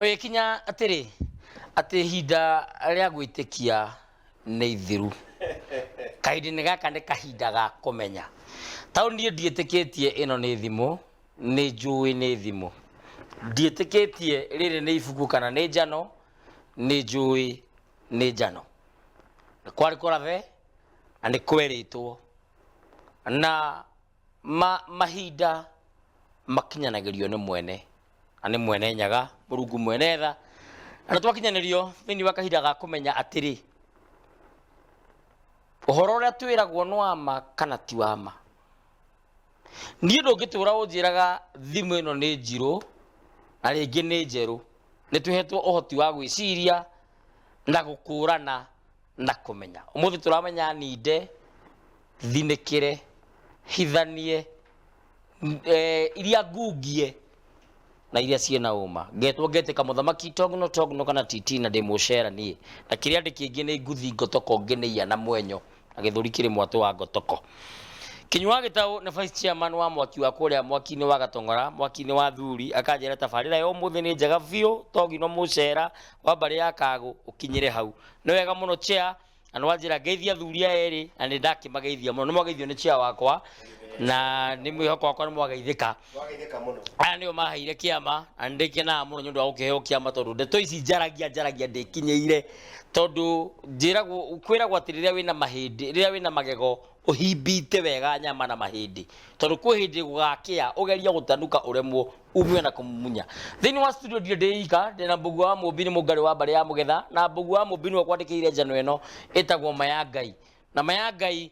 Kinya atiri ati hinda ria gwitikia ni ithiru kaindi ni gaka ni kahinda ga kumenya tauni ndietikitie ino ni thimu ni njui ni thimu ndietikitie riri ni ibuku kana ni njano ni njui ni njano kwari kurathe ani kweritwo na mahinda makinyanagirio ni mwene ani mwene nyaga Murungu mwene tha na twakinyanirio thini wa kahinda ga kumenya atiri uhoro uria twiragwo no ma kana ti wa ma nie ndungitura unjiraga thimu ino ni njiru na ringi ni njeru ni tuhetwo uhoti wa gwiciria na gukurana na kumenya umuthi turamenya ninde thinikire hithanie iria ngungie na iria ciena uma ngetwo ngeteka muthamaki togno kana titi na ndimucera nie na kiria ndikingi ni nguthi ngotoko ngineia na mwenyo na githuri kiri mwatu wa ngotoko kinywa gitau na vice chairman wa mwaki wa kuria mwaki-ini wa Gatongora mwaki-ini wa Thuri akanjera tabarira yo muthi ni njega biu togino mucera wa bari ya Kagu ukinyire hau ni wega muno chair anwanjira geithia Thuria eri na ni ndakimageithia muno ni mwageithio ni chair wakwa na ni mwihoko wakwa ni mwageithika muno aya nio mahaire kiama andikena muno nyundu wa gukiheo kiama tondu ndeto ici njaragia ndikinyeire tondu njiragwo kwiragwo atiriria wina mahindi riria wina magego uhimbite wega nyama na mahindi tondu kwi hindi gugakia ugeria gutanuka uremwo umwe na kumumunya thini wa studio ndiika ndina Mbugu wa Mumbini mugari wa bari ya Mugetha na Mbugu wa Mumbini wa kwandikiire njano ino itagwo Maya Ngai na Maya Ngai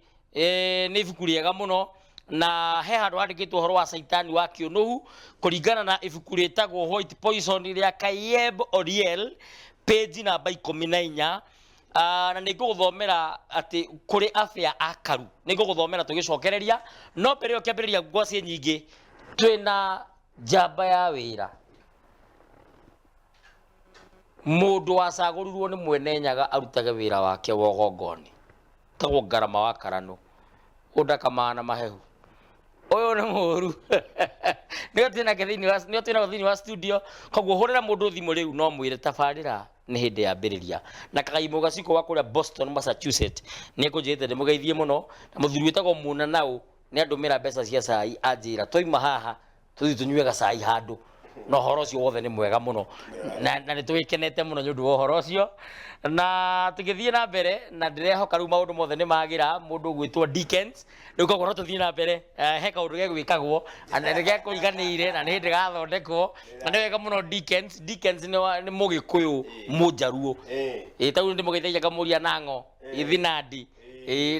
ni ibuku riega muno na he handu handikitwo uhoro wa saitani wa kiunuhu kuringana na ibuku ritagwo White Poison ria Kayeb Oriel page namba 14 na niguguthomera ati kuri afya akaru niguguthomera tugicokereria no mbere yo kiambiriria ngwaci nyingi twina njamba ya wira mundu wacagurirwo ni mwene nyaga arutage wira wake wa gongoni tagwo Ngarama wa Karano udakamana mahehu oyo ni muru nio twina thini wa studio koguo hurira mundu thimu riu no mwire tabarira ni hindi ya mbiriria na Kagaimo Gaciko wa kuria Boston Massachusetts ni kunjite ndimugeithie muno na muthuri witagwo Muna Nau ni andumira mbeca cia cai anjira toima haha tuthi tunyue gacai handu no horo cio wothe ni mwega muno na ni twikenete muno nyundu wa horo cio na tugithie na mbere na ndirehoka ru maundu mothe ni magira mundu gwitwo Dickens riu koguo no tuthie na mbere he kaundu ge gwikagwo na ge kuriganiire na ni hindi gathondekwo na ni wega muno Dickens ni mugikuyu mujaruo tau ndi mugeithagia kamuria nango ithinandi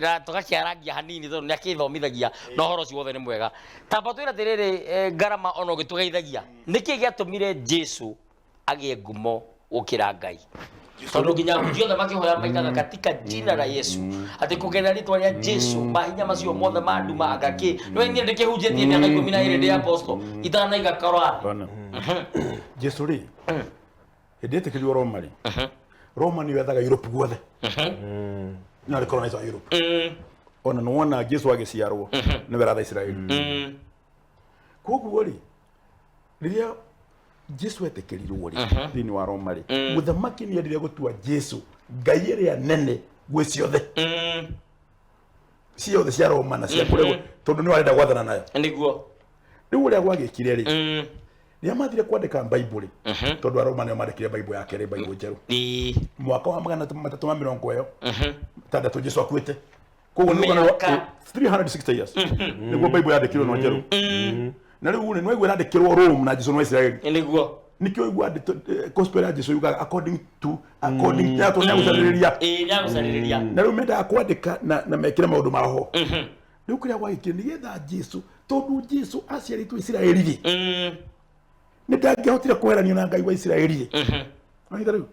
na tugakiarangia hanini tondu ni akithomithagia no horo cio wothe ni mwega tamba twira tiriri Ngarama ono gitugeithagia niki giatumire Jesu agie ngumo gukira Ngai tondu nginya njio the makihoya maikaga katika jina la Yesu ati kugena ritwa ria Jesu mahinya macio mothe manduma agaki no ni ndikihunjitie miaka 12 ndi apostle itana igakorwa Jesu ri hedete kili Roma ri Roma ni wethaga Europe guothe na colonize Europe ona no wona Jesu agiciarwo ni weratha Israeli koguo ri riria Jesu etekerirwo ri thini wa Roma ri muthamaki ni endire gutua Jesu Ngai ria nene gwe ciothe ciothe cia Roma na cia kuregwo tondu ni warenda gwathana nayo ndiguo riu uria gwagikire ri ria mathire kwandika Bible tondu Roma ni mandikire Bible yake ri Bible njeru mwaka wa 370 tandatu Jesu akwite koguo ni 360 years niguo Bible yandikirwo no njeru na riu ni nweigwe yandikirwo Rome na Jesu no Israeli ndiguo nikio igwa gospel ya Jesu yuga according to to nyagucaririria nyagucaririria na riu menda kwandika na mekira maundu maho riu kuria gwaikie ni getha Jesu tondu Jesu aciaritwo Israeli ri ni ndangihotire kweranio na Ngai wa Israeli aitha riu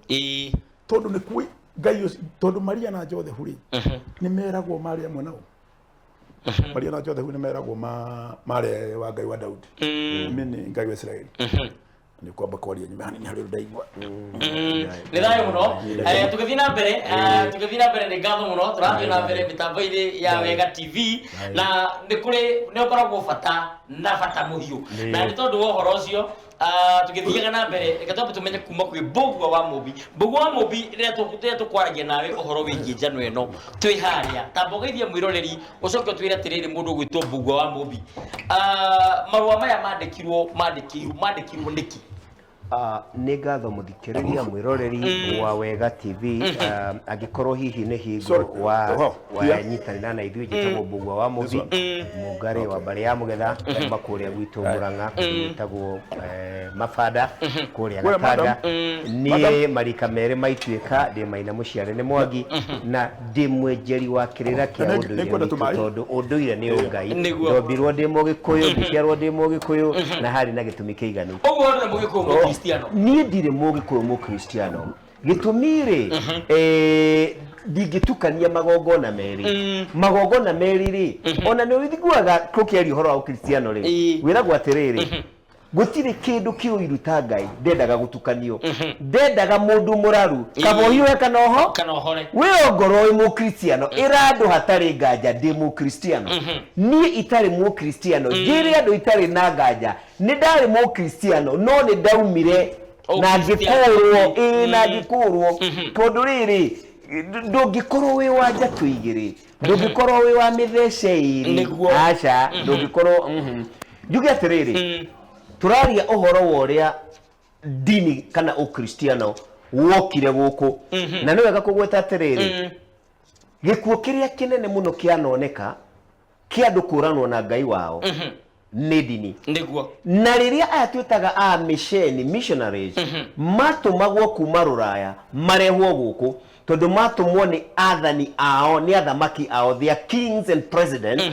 tondu ni kui Ngai tondu Maria na Joseph ri ni meragwo mari amwe nao Maria na Joseph ni meragwo mari wa Ngai wa Daudi mini Ngai wa Israeli ni kwamba kwaria nyuma hani hari ndaigwa ni thayo muno tugithii na mbere ni ngatho muno turathii na mbere mitambo-ini ya Wega TV na ni kuri ni ukoragwo bata na bata muhiu na ni tondu wa uhoro ucio Tukithiaga na mbere reka twambe tumenye kuma kwi Mbugua wa Mũmbi. Mbugua wa Mũmbi rĩrĩa tũkwaragia nawe ũhoro wĩgiĩ njano ĩno twĩ harĩa tamba ũgeithie mwĩroreri ũcoke ũtwĩre atĩrĩrĩ mũndũ ũgwĩtwo Mbugua wa Mũmbi. Marũa maya mandĩkirwo nĩkĩ? Nĩ ngatho mũthikĩrĩria mwĩroreri wa Wega TV angĩkorwo hihi nĩ hingo wa nyitanĩra na ithuĩ njĩtagwo Mbugua wa Mũmbi mũngarĩ wa mbarĩ ya Mũgetha kuma kũrĩa gwitũ Mũrang'a gwĩtagwo Mabanda kũrĩa Gatanga. Niĩ marika merĩ maituĩka ndĩ Maina Mũciare nĩ Mwangi na ndĩ mwenjeri wa kĩrĩra kĩa ũndũire witũ tondũ ũndũire nĩ Ngai. Ndombirwo ndĩ Mũgĩkũyũ ngĩciarwo ndĩ Mũgĩkũyũ na harĩ na gĩtũmi kĩiganu. Ũguo nĩ Mũgĩkũyũ niĩ ndirĩ Mũgĩkũyũ Mũkristiano gĩtũmi rĩ ndingĩtukania magongona merĩ. Magongona merĩ rĩ ona nĩ ũiguaga tũkĩaria ũhoro wa Ũkristiano rĩ wĩragwo atĩrĩrĩ gũtirĩ kĩndũ kĩũiru ta Ngai ndendaga gũtukanio. Ndendaga mũndũ mũraru kaba ũhiũhe kana ũhore wĩ ongorwo wĩ Mũkristiano ĩra andũ hatarĩ nganja ndĩ Mũkristiano. Niĩ itarĩ Mũkristiano njĩre andũ itarĩ na nganja nĩ ndarĩ Mũkristiano no nĩ ndaumire na ngĩkũrwo na ngĩkũrwo tondũ rĩrĩ ndũngĩkorwo wĩ wa njatũ igĩrĩ ndũngĩkorwo wĩ wa mĩthece ĩrĩ aca ndũngĩkorwo njuge atĩrĩrĩ tũraria ũhoro wa ũrĩa dini kana Ũkristiano wokire gũkũ na nĩ wega kũgweta atĩrĩrĩ gĩkuũ kĩrĩa kĩnene mũno kĩanoneka kĩa andũ kũranwo na Ngai wao nĩ dini. Na rĩrĩa aya twĩtaga misheni missionaries matũmagwo kuma Rũraya marehwo gũkũ tondũ matũmwo nĩ athani ao nĩ athamaki ao their kings and presidents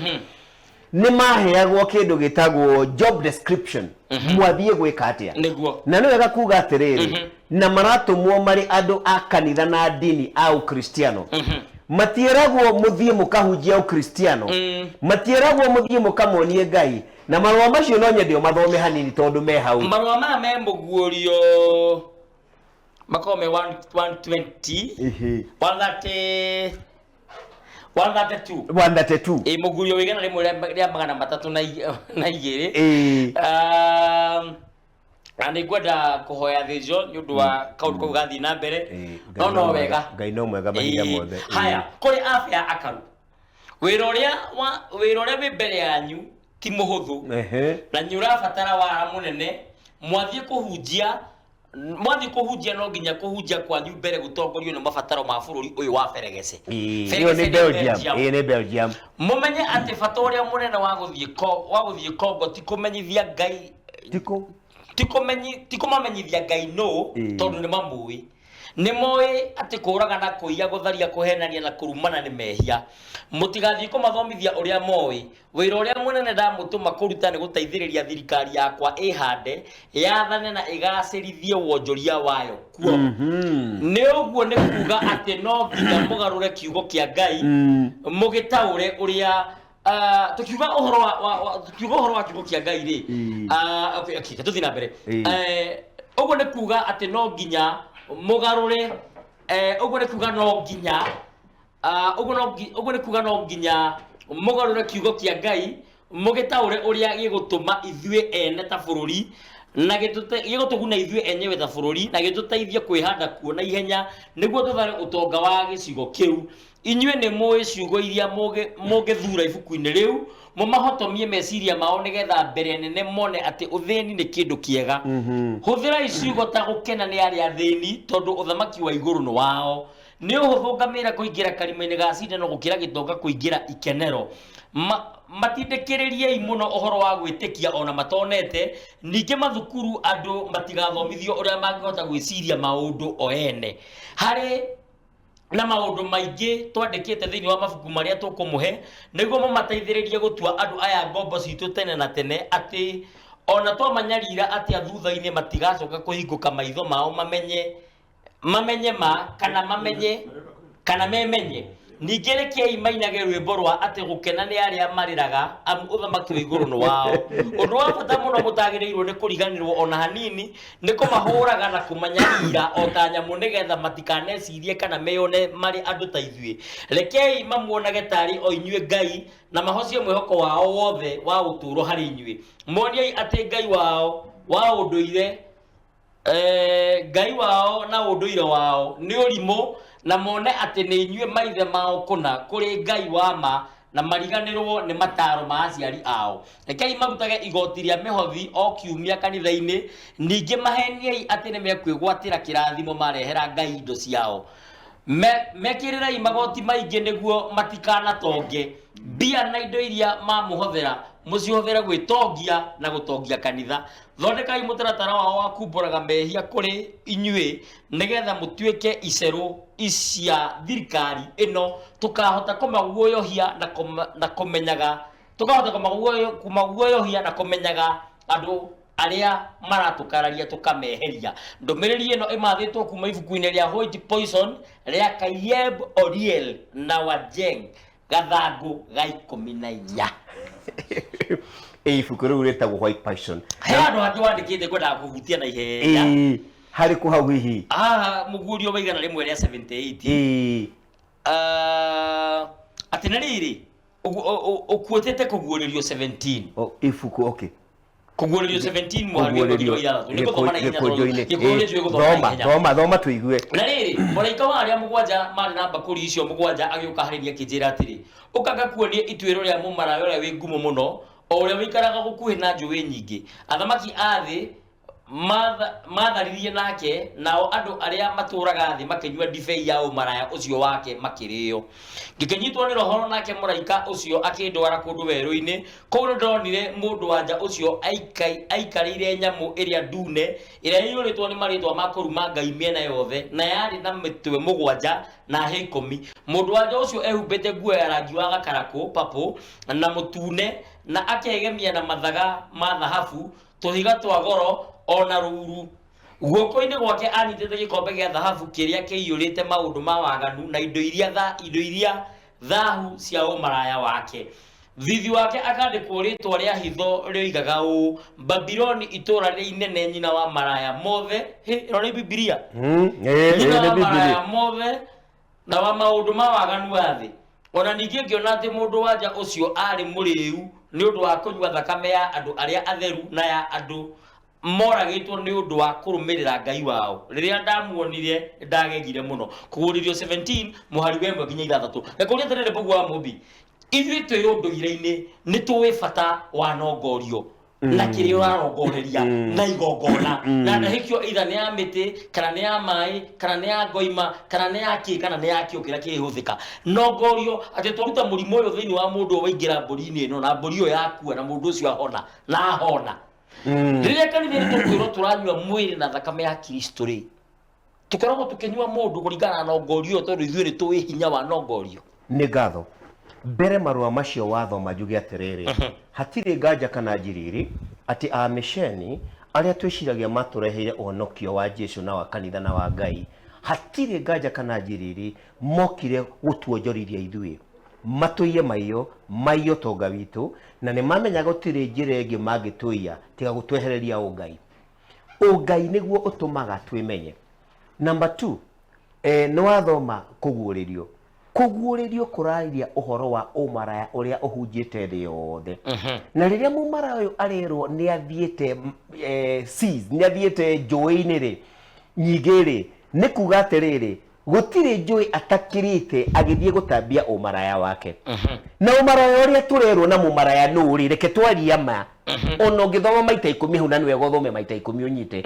nĩ maheagwo kĩndũ gĩtagwo job description mwathiĩ gwĩka atĩa. Na nĩ wega kuga atĩrĩrĩ na maratũmwo marĩ andũ a kanitha na dini a Ũkristiano matieragwo mũthiĩ mũkahunjia Ũkristiano matieragwo mũthiĩ mũkamonie Ngai. Na marũa macio no nyende mathome hanini tondũ me hau. Marũa maya me mũguũrio makorwo me 120 132 mũguũrio wĩgana rĩmwe rĩa 302 na nĩ ngwenda kũhoya thĩnjo nĩ ũndũ wa kaũndũ kau gathiĩ na mbere no wega Ngai no mwega mahinda mothe. Haya kũrĩ afya akaru wĩra ũrĩa wĩ mbere yanyu ti mũhũthũ na nĩ ũrabatara wara mũnene mwathiĩ kũhunjia no nginya kũhunjia kwanyu mbere gũtongorio nĩ mabataro ma bũrũri ũyũ wa Feregece. Nĩ Belgium. Mũmenye atĩ bata ũrĩa mũnene wa gũthiĩ Kongo ti kũmenyithia Ngai ti kũmamenyithia Ngai no tondũ nĩ mamũĩ. Nĩ moĩ atĩ kũraga na kũiya gũtharia kũhenania na kũrumana nĩ mehia. Mũtigathiĩ kũmathomithia ũrĩa moĩ. Wĩra ũrĩa mũnene ndamũtũma kũruta nĩ gũteithĩrĩria thirikari yakwa ĩhande yathane na ĩgacĩrithie wonjoria wayo kuo. Nĩ ũguo nĩ kuga atĩ no nginya mũgarũre kiugo kĩa Ngai mũgĩtaũre ũrĩa tukiuga ũhoro wa kiugo kĩa Ngai rĩ tũthiĩ na mbere. Ũguo nĩ kuga atĩ no nginya mũgarũre ũguo nĩ kuga no nginya mũgarũre kiugo kĩa Ngai mũgĩtaũre ũrĩa gĩgũtũma ithuĩ ene ta bũrũri na gĩgũtũguna ithuĩ enyewe ta bũrũri na gĩtũteithie kwĩhanda kuona ihenya nĩguo tũthare ũtonga wa gĩcigo kĩu. Inyuĩ nĩ mũĩ ciugo iria mũngĩthura ibuku-inĩ rĩu mũmahotomie meciria mao nĩgetha mbere nene mone atĩ ũthĩni nĩ kĩndũ kĩega. Hũthĩra ciugo ta gũkena nĩ arĩa athĩni tondũ ũthamaki wa igũrũ nĩ wao. Nĩ ũhũthũ ngamĩra kũingĩra karima-inĩ ga cindano gũkĩra gĩtonga kũingĩra ikenero. Matindĩkĩrĩriei mũno ũhoro wa gwĩtĩkia ona matonete. Ningĩ mathukuru andũ matigathomithio ũrĩa mangĩhota gwĩciria maũndũ o ene. Harĩ na maũndũ maingĩ twandĩkĩte thĩinĩ wa mabuku marĩa tũkũmũhe nĩguo mũmateithĩrĩrie gũtua andũ aya ngombo citũ tene na tene atĩ ona twamanyarira atĩa thutha-inĩ matigacoka kũhingũka maitho mao mamenye ma kana memenye ningĩ rekei mainage rwĩmbo rwa atĩ gũkena nĩ arĩa marĩraga amu ũthamaki wa igũrũ nĩ wao. Ũndũ wa bata mũno mũtagĩrĩirwo nĩ kũriganĩrwo ona hanini nĩ kũmahũraga na kũmanyarira o ta nyamũ nĩgetha matikanecirie kana meyone marĩ andũ ta ithuĩ. Rekei mamuonage tarĩ o inyuĩ Ngai na mahocie mwĩhoko wao wothe wa ũtũũro harĩ inyuĩ. Moniai atĩ Ngai wao wa ũndũire Ngai wao na ũndũire wao nĩ ũrimũ na mone atĩ nĩ inyuĩ maithe mao kũna kũrĩ Ngai wa ma na mariganĩrwo nĩ mataro ma aciari ao. Rekei marutage igoti rĩa mĩhothi o kiumia kanitha-inĩ, ningĩ maheniei atĩ nĩ mekwĩgwatĩra kĩrathimo marehera Ngai indo ciao. Mekĩrĩrei magoti maingĩ nĩguo matikanatonge mbia na indo iria mamũhothera mũcihũthĩre gwĩtongia na gũtongia kanitha. Thondekai mũtaratara wao wa kumbũraga mehia kũrĩ inyuĩ nĩgetha mũtuĩke icerũ cia thirikari ĩno, tũkahota kũmaguoyohia na kũmenyaga andũ arĩa maratũkararia tũkameheria. Ndũmĩrĩri ĩno ĩmathĩtwo kuma ibuku-inĩ rĩa White Poison rĩa Kayeb Oriel na Wajeng gathangũ ga 14. Ibuku rĩu rĩtagwo White Poison. He andũ angĩ wandĩkĩte kwendaga kũhutia na ihenya. Harĩ kũ hau hihi? Mũgurio wa igana rĩmwe rĩa 78. Atĩ na rĩrĩ ũkuotete kũguũrĩrio 17. Ibuku okay. Kũguũrĩrio 17 mũharĩrio ithathatũ nĩ gũthoma na ihenya thoma tũigue. Na rĩrĩ mũraika wa arĩa mũgwanja marĩ na mbakũri icio mũgwanja agĩũka harĩria kĩnjĩra atĩrĩ, ũka ngakuonie ituĩro rĩa mũmaraya ũrĩa wĩ ngumo mũno o ũrĩa wĩikaraga gũkuhĩ na njũĩ nyingĩ. Athamaki a thĩ matharirie nake, nao andũ arĩa matũũraga thĩ makĩnyua ndibei ya ũmaraya ũcio wake makĩrĩo. Ngĩkĩnyitwo nĩ roho nake mũraika ũcio akĩndwara kũndũ werũ-inĩ. Kũu nĩ ndonire mũndũ wanja ũcio aikarĩire nyamũ ĩrĩa ndune ĩrĩa ĩiyũrĩtwo nĩ marĩtwa ma kũruma Ngai mĩena yothe na yarĩ na mĩtwe mũgwanja na hĩ 10. Mũndũ wanja ũcio ehumbĩte nguo ya rangi wa gakarakũ papo na mũtune na akegemia na mathaga ma thahabu, tũhiga twa goro ona ruru. Guoko-inĩ gwake anyitĩte gĩkombe gĩa thahabu kĩrĩa kĩiyũrĩte maũndũ ma waganu na indo iria thahu cia ũmaraya wake. Thithi wake akandĩkwo rĩtwa rĩa hitho rĩoigaga ũũ: Babiloni itũũra rĩa inene nyina wa maraya mothe. Ĩno nĩ Bibilia. Nyina wa maraya mothe na wa maũndũ ma waganu wa thĩ. Ona ningĩ ngĩona atĩ mũndũ wanja ũcio arĩ mũrĩu nĩ ũndũ wa kũnyua thakame ya andũ arĩa atheru na ya andũ moragĩtwo nĩ ũndũ wa kũrũmĩrĩra Ngai wao. Rĩrĩa ndamuonire ndagegire mũno. Kũguũrĩrio 17 mũhari wa 1 nginya 3. Rekũria atĩrĩrĩ Mbũgu wa Mũmbi, ithuĩ twĩ ũndũire-inĩ nĩ tũĩ bata wa nongorio na kĩrĩa ũrarongoreria na igongona na ndahĩkio either nĩ ya mĩtĩ kana nĩ ya maĩ kana nĩ ya ngoima kana nĩ ya kĩ kana nĩ ya kĩo kĩrĩa kĩhũthĩka. Nongorio atĩ twaruta mũrimũ ũyũ thĩinĩ wa mũndũ waingĩra mbũri-inĩ ĩno na mbũri ĩyo yakua na mũndũ ũcio ahona na ahona. Rĩrĩa kanitha-inĩ tũkwĩrwo tũranyua mwĩrĩ na thakame ya Kristo rĩ, tũkoragwo tũkĩnyua mũndũ kũringana na nongorio tondũ ithuĩ nĩ tũĩ hinya wa nongorio. Nĩ ngatho. Mbere marũa macio wathoma njuge atĩrĩrĩ, hatirĩ nganja kana njiriri atĩ amisheni arĩa twĩciragia matũreheire ũhonokio wa Jesũ na wa kanitha na wa Ngai, hatirĩ nganja kana njiriri mokire gũtuonjorithia ithuĩ, matũiye maiyo tonga witũ, na nĩ mamenyaga gũtirĩ njĩra ĩngĩ mangĩtũiya tiga gũtwehereria ũngai. Ũngai nĩguo ũtũmaga twĩmenye. Number 2, nĩ wathoma kũguũrĩrio. Kũguũrĩrio kũrarĩria ũhoro wa ũmaraya ũrĩa ũhunjĩte thĩ yothe. Na rĩrĩa mũmaraya ũyũ arerwo nĩ athiĩte seas, nĩ athiĩte njũĩ-inĩ rĩ, nyingĩ rĩ, nĩ kuga atĩrĩrĩ, gũtirĩ njũĩ atakĩrĩte agĩthiĩ gũtambia ũmaraya wake. Na ũmaraya ũrĩa tũrerwo na mũmaraya nũ rĩ, reke twaria ma. Ona ũngĩthoma maita 10 hau na nĩ wega ũthome maita 10 ũnyite.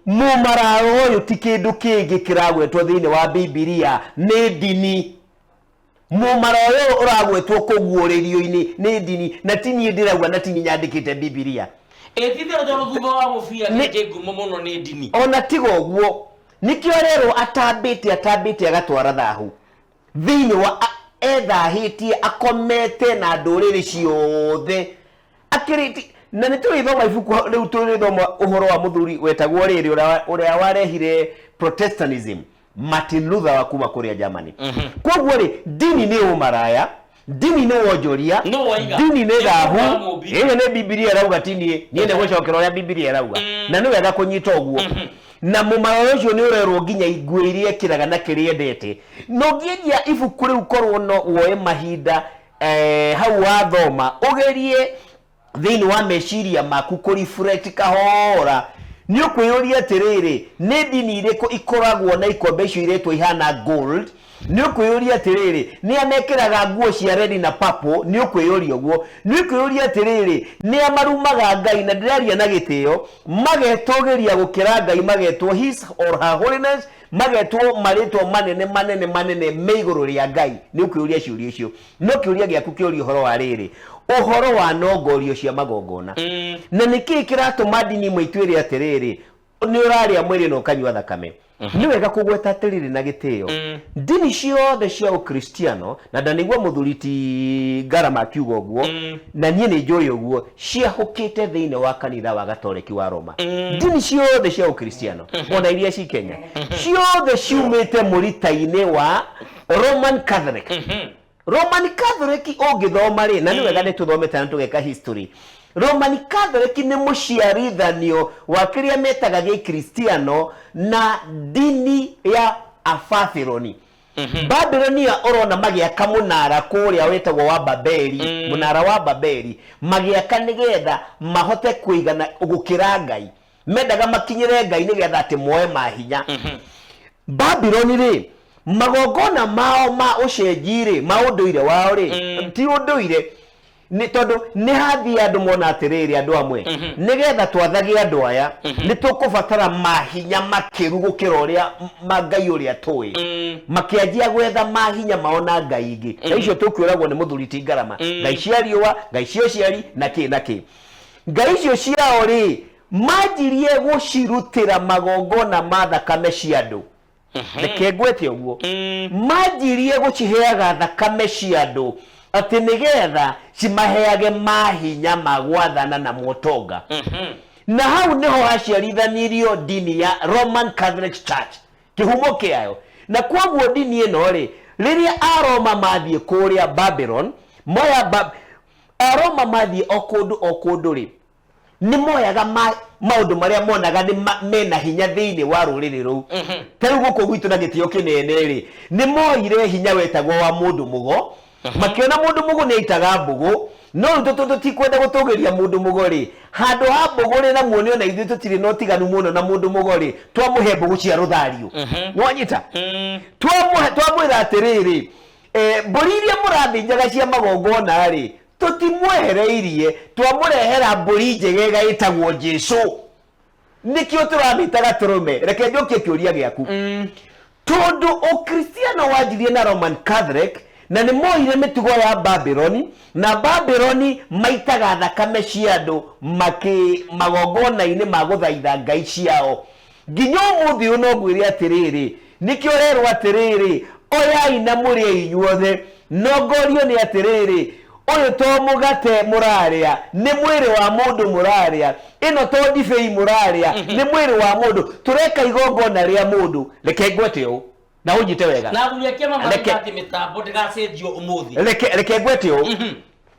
Mũmaraya ũyũ ti kĩndũ kĩngĩ kĩragwetwo thĩinĩ wa Bibilia, nĩ ndini. Mũmaraya ũyũ ũragwetwo kũguũrĩrio-inĩ nĩ ndini, na ti niĩ ndĩrauga na ti niĩ nyandĩkĩte Bibilia. Ĩtithĩro tondũ thutha wa mũbira nĩ ngumo mũno nĩ ndini. Ona tiga ũguo, nĩkĩo arerwo atambĩte agatwara thahu thĩinĩ wa ethahĩtie akomete na ndũrĩrĩ ciothe akĩrĩti. Na nĩ tũrĩthoma ibuku rĩu tũrĩthoma ũhoro wa mũthuri wetagwo rĩrĩ ũrĩa warehire Protestantism. Martin Luther wa kuma kuria Germany. Koguo ri dini ni umaraya, dini ni wonjoria, dini ni thahu. Iyo ni Biblia irauga tinie, nie ne gwicokera uria Biblia irauga. Na ni wega kunyita uguo. Na mumaro ucio ni urerwo nginya igwirie kiraga na kiriendete. No nginya ibuku riu korwo no woe mahinda hau wathoma ugerie thini wa meciria maku kureflect kahora ni ukwiyuria atiriri ni dini iriko ikoragwo na ikombe icio iretwo ihana gold ni ukwiyuria atiriri ni amekiraga nguo cia red na purple ni ukwiyuria uguo ni ukwiyuria atiriri ni amarumaga Ngai na ndiraria na gitio magetogeria gukira Ngai magetwo his or her holiness magetwo maritwo manene meiguru ria Ngai ni ukwiyuria ciuria icio no kiuria giaku kiuria uhoro wa riri uhoro wa nongorio cia magongona na niki kiratuma dini mwitwire atiriri ni uraria mwiri no kanywa thakame ni wega kugweta atiriri na gitio dini ciothe cia ukristiano na ndanigwa muthuriti Ngarama kiugo uguo na nie ni njuri uguo ciahukite thiine wa kanitha wa Gatoliki wa Roma dini ciothe cia ukristiano ona iria ci Kenya ciothe ciumite muritaine wa Roman Catholic Roman Catholic ogithoma ri na ni wega ni tuthomete na tugeka history Roman Catholic ni muciarithanio wa kiria metaga gikristiano na dini ya Afathironi Babyloni ya orona magiaka munara kuria wetagwo wa Babeli munara wa Babeli magiaka nigetha mahote kuigana gukira Ngai mendaga makinyire Ngai nigetha ati moe mahinya Babyloni ri magogona mao ma ucenjire maunduire wao ri ti unduire ni tondu ni hathi andu mona atiriri andu amwe nigetha twathage andu aya ni tukubatara mahinya makiru gukira uria Ngai uria tui makianjia gwetha mahinya maona Ngai ingi icio tukiuragwo ni muthuriti Ngarama Ngai cia riua Ngai cio ciari na ki Ngai icio ciao ri majirie gucirutira magongona ma thakame cia andu reke ngwete uguo majirie guciheaga thakame cia andu ati nigetha cimaheage mahinya magwathana na motonga na hau niho haciarithanirio dini ya Roman Catholic Church kihumo kiayo na kwaguo dini ino ri riria Aroma mathie kuria Babylon moya Aroma mathie okundu ri ni moyaga maundu maria monaga ni mena hinya thiini wa ruriri ru tari guko gwitu na gitio kinene ri ni moire hinya wetagwo wa mundu mugo makiona mundu mugo ni itaga mbugu no tutu tikwenda gutugeria mundu mugo ri handu ha mbugu ri na muone ona ithu tutiri no tiganu muno na mundu mugo ri twamuhe mbugu cia ruthario wanyita twamwira atiriri mburiria murathinjaga cia magongona ri tutimwehereirie twamurehera mburi njegega itagwo Jesu nikio turamitaga turume reke njokie kiuria giaku tondu ukristiano wajirie na Roman Catholic na ni moire mitugo ya Babyloni na Babyloni maitaga thakame cia andu magongona-ini maguthaitha Ngai ciao nginya umuthi uno ngwire atiriri nikio rerwo atiriri oyai na muri inyuothe nogorio ni atiriri oyo to mugate muraria ni mwiri wa mundu muraria ino to difei muraria ni mwiri wa mundu tureka igongona ria mundu reke ngwete u na unyite wega na guliakia mama ati mitambo ndigacenjio umuthi reke ngwete u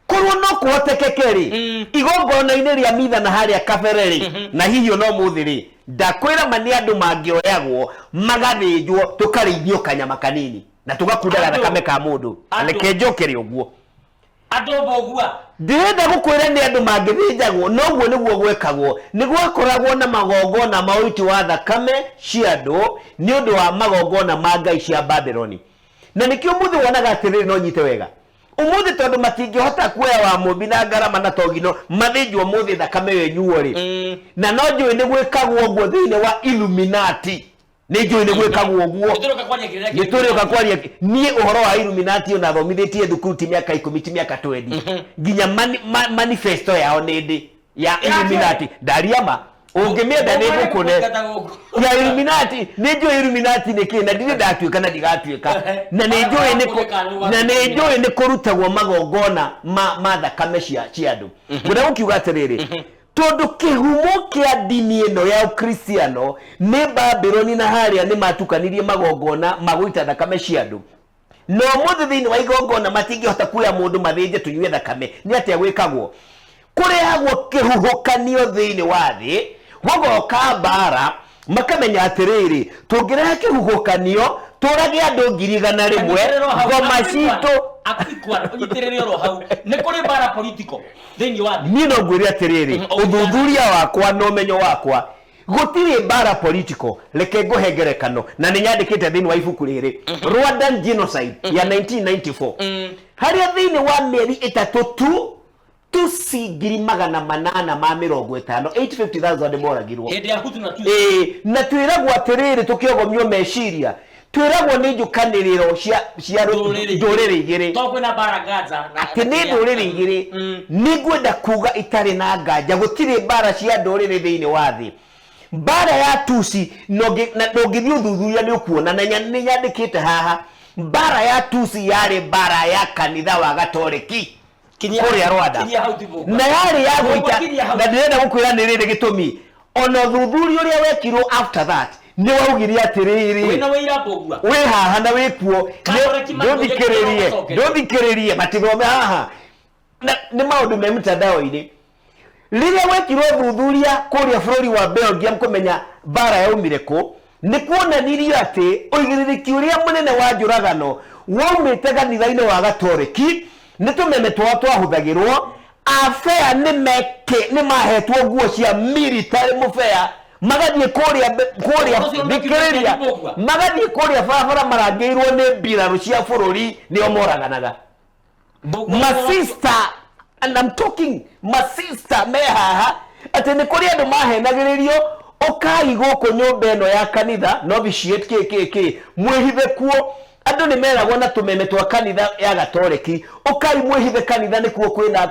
korwo no kuhotekekeri igongona-ini ria mitha na haria kabereri na hiyo no muthiri ndakwira mani andu mangioyagwo magathinjwo tukarithio kanyama kanini na tugakundara thakame ka mundu reke njokere uguo adobo ogua ndenda gukwira ni andu mangithinjagwo noguo niguo gwekagwo nigwakoragwo na magongona mauti wa thakame cia andu ni undu wa magongona ma Ngai cia Babyloni na nikio muthi wonaga atiriri no nyite wega umuthi tondu matingihota kuoya wa mumbi na Ngarama na togino mathinjwo muthi thakame yenyuo ri na no njui ni gwekagwo guo thiine wa Illuminati ni njui ni gwekagwo guo gituruka kwaria nie uhoro wa Illuminati ona thomithitie thukuru ti miaka 10 ti miaka 20 nginya manifesto yao nindi ya Illuminati ndariama ungimienda ni gukune ya Illuminati ni njui Illuminati ni kina ndire ndatuika na ndigatuika na ni njui ni kurutagwo magongona ma thakame cia andu kuna ukiuga atiriri tondu kihumo kia dini ino ya ukristiano ni Babyloni na haria ni matukanirie magongona magwita thakame cia andu no muthe thiini wa igongona matingihota kuya mundu mathinje tunyue thakame ni atia gwikagwo kurehagwo kihuhukanio thiini wa thi gogoka mbara makamenya atiriri tungirehe kihuhukanio turage andu 100,000 ngoma citu akikwa unyitiriri ro hau ni kuri bara political thiini wa thi ni no ngwire atiriri uthuthuria wakwa no menyo wakwa gutiri bara political reke nguhengerekano na ni nyandikite thiini wa ibuku riri Rwandan genocide ya 1994 haria thiini wa mieri 3 tu tusi 850,000 850,000 moragirwo hindi ya hutu na tu na twiragwo atiriri tukiogomio meciria twiragwo ni njukaniriro cia nduriri igiri to kwina bara Gaza na ati ni nduriri igiri ni ngwenda kuga itari na nganja gutiri bara cia nduriri thiini wa thi bara ya tusi ndungithio thuthuria ni ukuona na ni nyandikite haha bara ya tusi yari bara ya kanitha wa Gatoreki kuria Rwanda na yari ya gwita na ndirenda gukwira ni riri gitumi ona thuthuria uria wekirwo after that ni waugiria atiriri wina wira bogwa we haha na wikuo ndithikiririe matithome haha ni maundu me mtandao-ini riria wekirwo thuthuria kuria bururi wa Belgium kumenya bara yaumire ku ni kuonanirio ati uigiririki uria munene wa njuragano waumite kanitha-ini wa Gatoreki ni tumeme twahuthagirwo afea ni mahetwo nguo cia military mufea magathie kuria thikiriria magathie kuria barabara marangeirwo ni mbiraru cia bururi nio moraganaga masista and I'm talking masista mehaha ati ni kuria andu mahenagiririo ukai guku nyumba ino ya kanitha novitiate kk mwihithe kuo andu ni meragwo na tumeme twa kanitha ya Gatoreki ukai mwihithe kanitha ni kuo kwina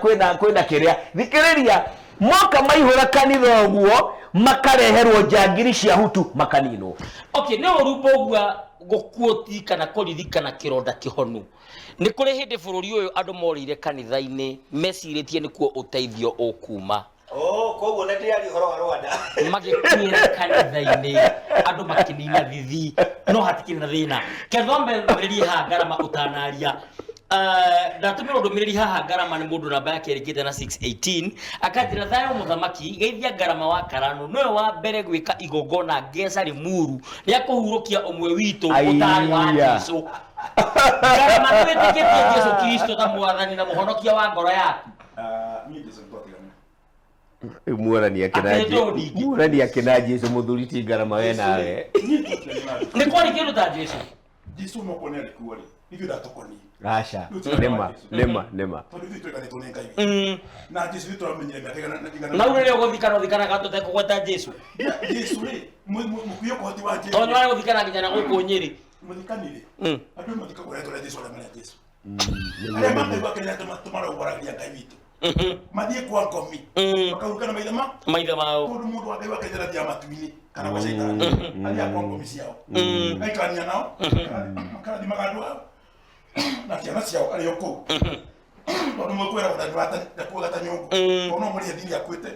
kiria thikiriria moka maihura kanitha oguo makareherwo njangiri cia hutu makanino okay no rubogwa gukuoti kana kuririkana kironda kihonu ni kuri hindi bururi uyu andu morire kanitha-ini meciritie nikuo uteithio ukuma koguo na ndiari horo wa Rwanda magikuira kanitha-ini andu makinina thithi no hatikiri na thina kethombe mbiririe ha ngarama utanaria ndatumira ndumiriri haha ngarama ni mundu namba yake irikite na 618 akatira thayo muthamaki geithia ngarama wa Karano noe wa mbere gwika igongona Ngesa Limuru ria kuhurukia umwe witu utari wa Jesu ngarama twitikitie Jesu Kristo ta mwathani na muhonokia wa ngoro yaku ni Jesu twatigana murani akina Jesu muthuri ti ngarama we nawe ni kwani kindu ta Jesu Jesu no kone alikuwa hivyo datokoni Asha, nema. Tondu vitu ikani tonenga hivi. Na Jesu vitu amenyere mate kana na urele guthikana gato te kugweta Jesu. Jesu ri mukuyo ko hoti wa Jesu. Tondu wale guthikana kinyana guku nyiri. Muthikanire. Atu muthika ko reto Jesu na Jesu. Ale mate wa kenya tomara ubaragia ngai vitu. Madie kwa ngomi. Makauruka maitha mao. Tondu mundu wa ngai wa kenya dia matuini kana wa shaitani. Ali akwa ngomi ciao. Aikania nao. Makara di magadu na kiana ciao ari yoko tondu mukwera gutanywa ta kuga nyungu ono muri thiri akwite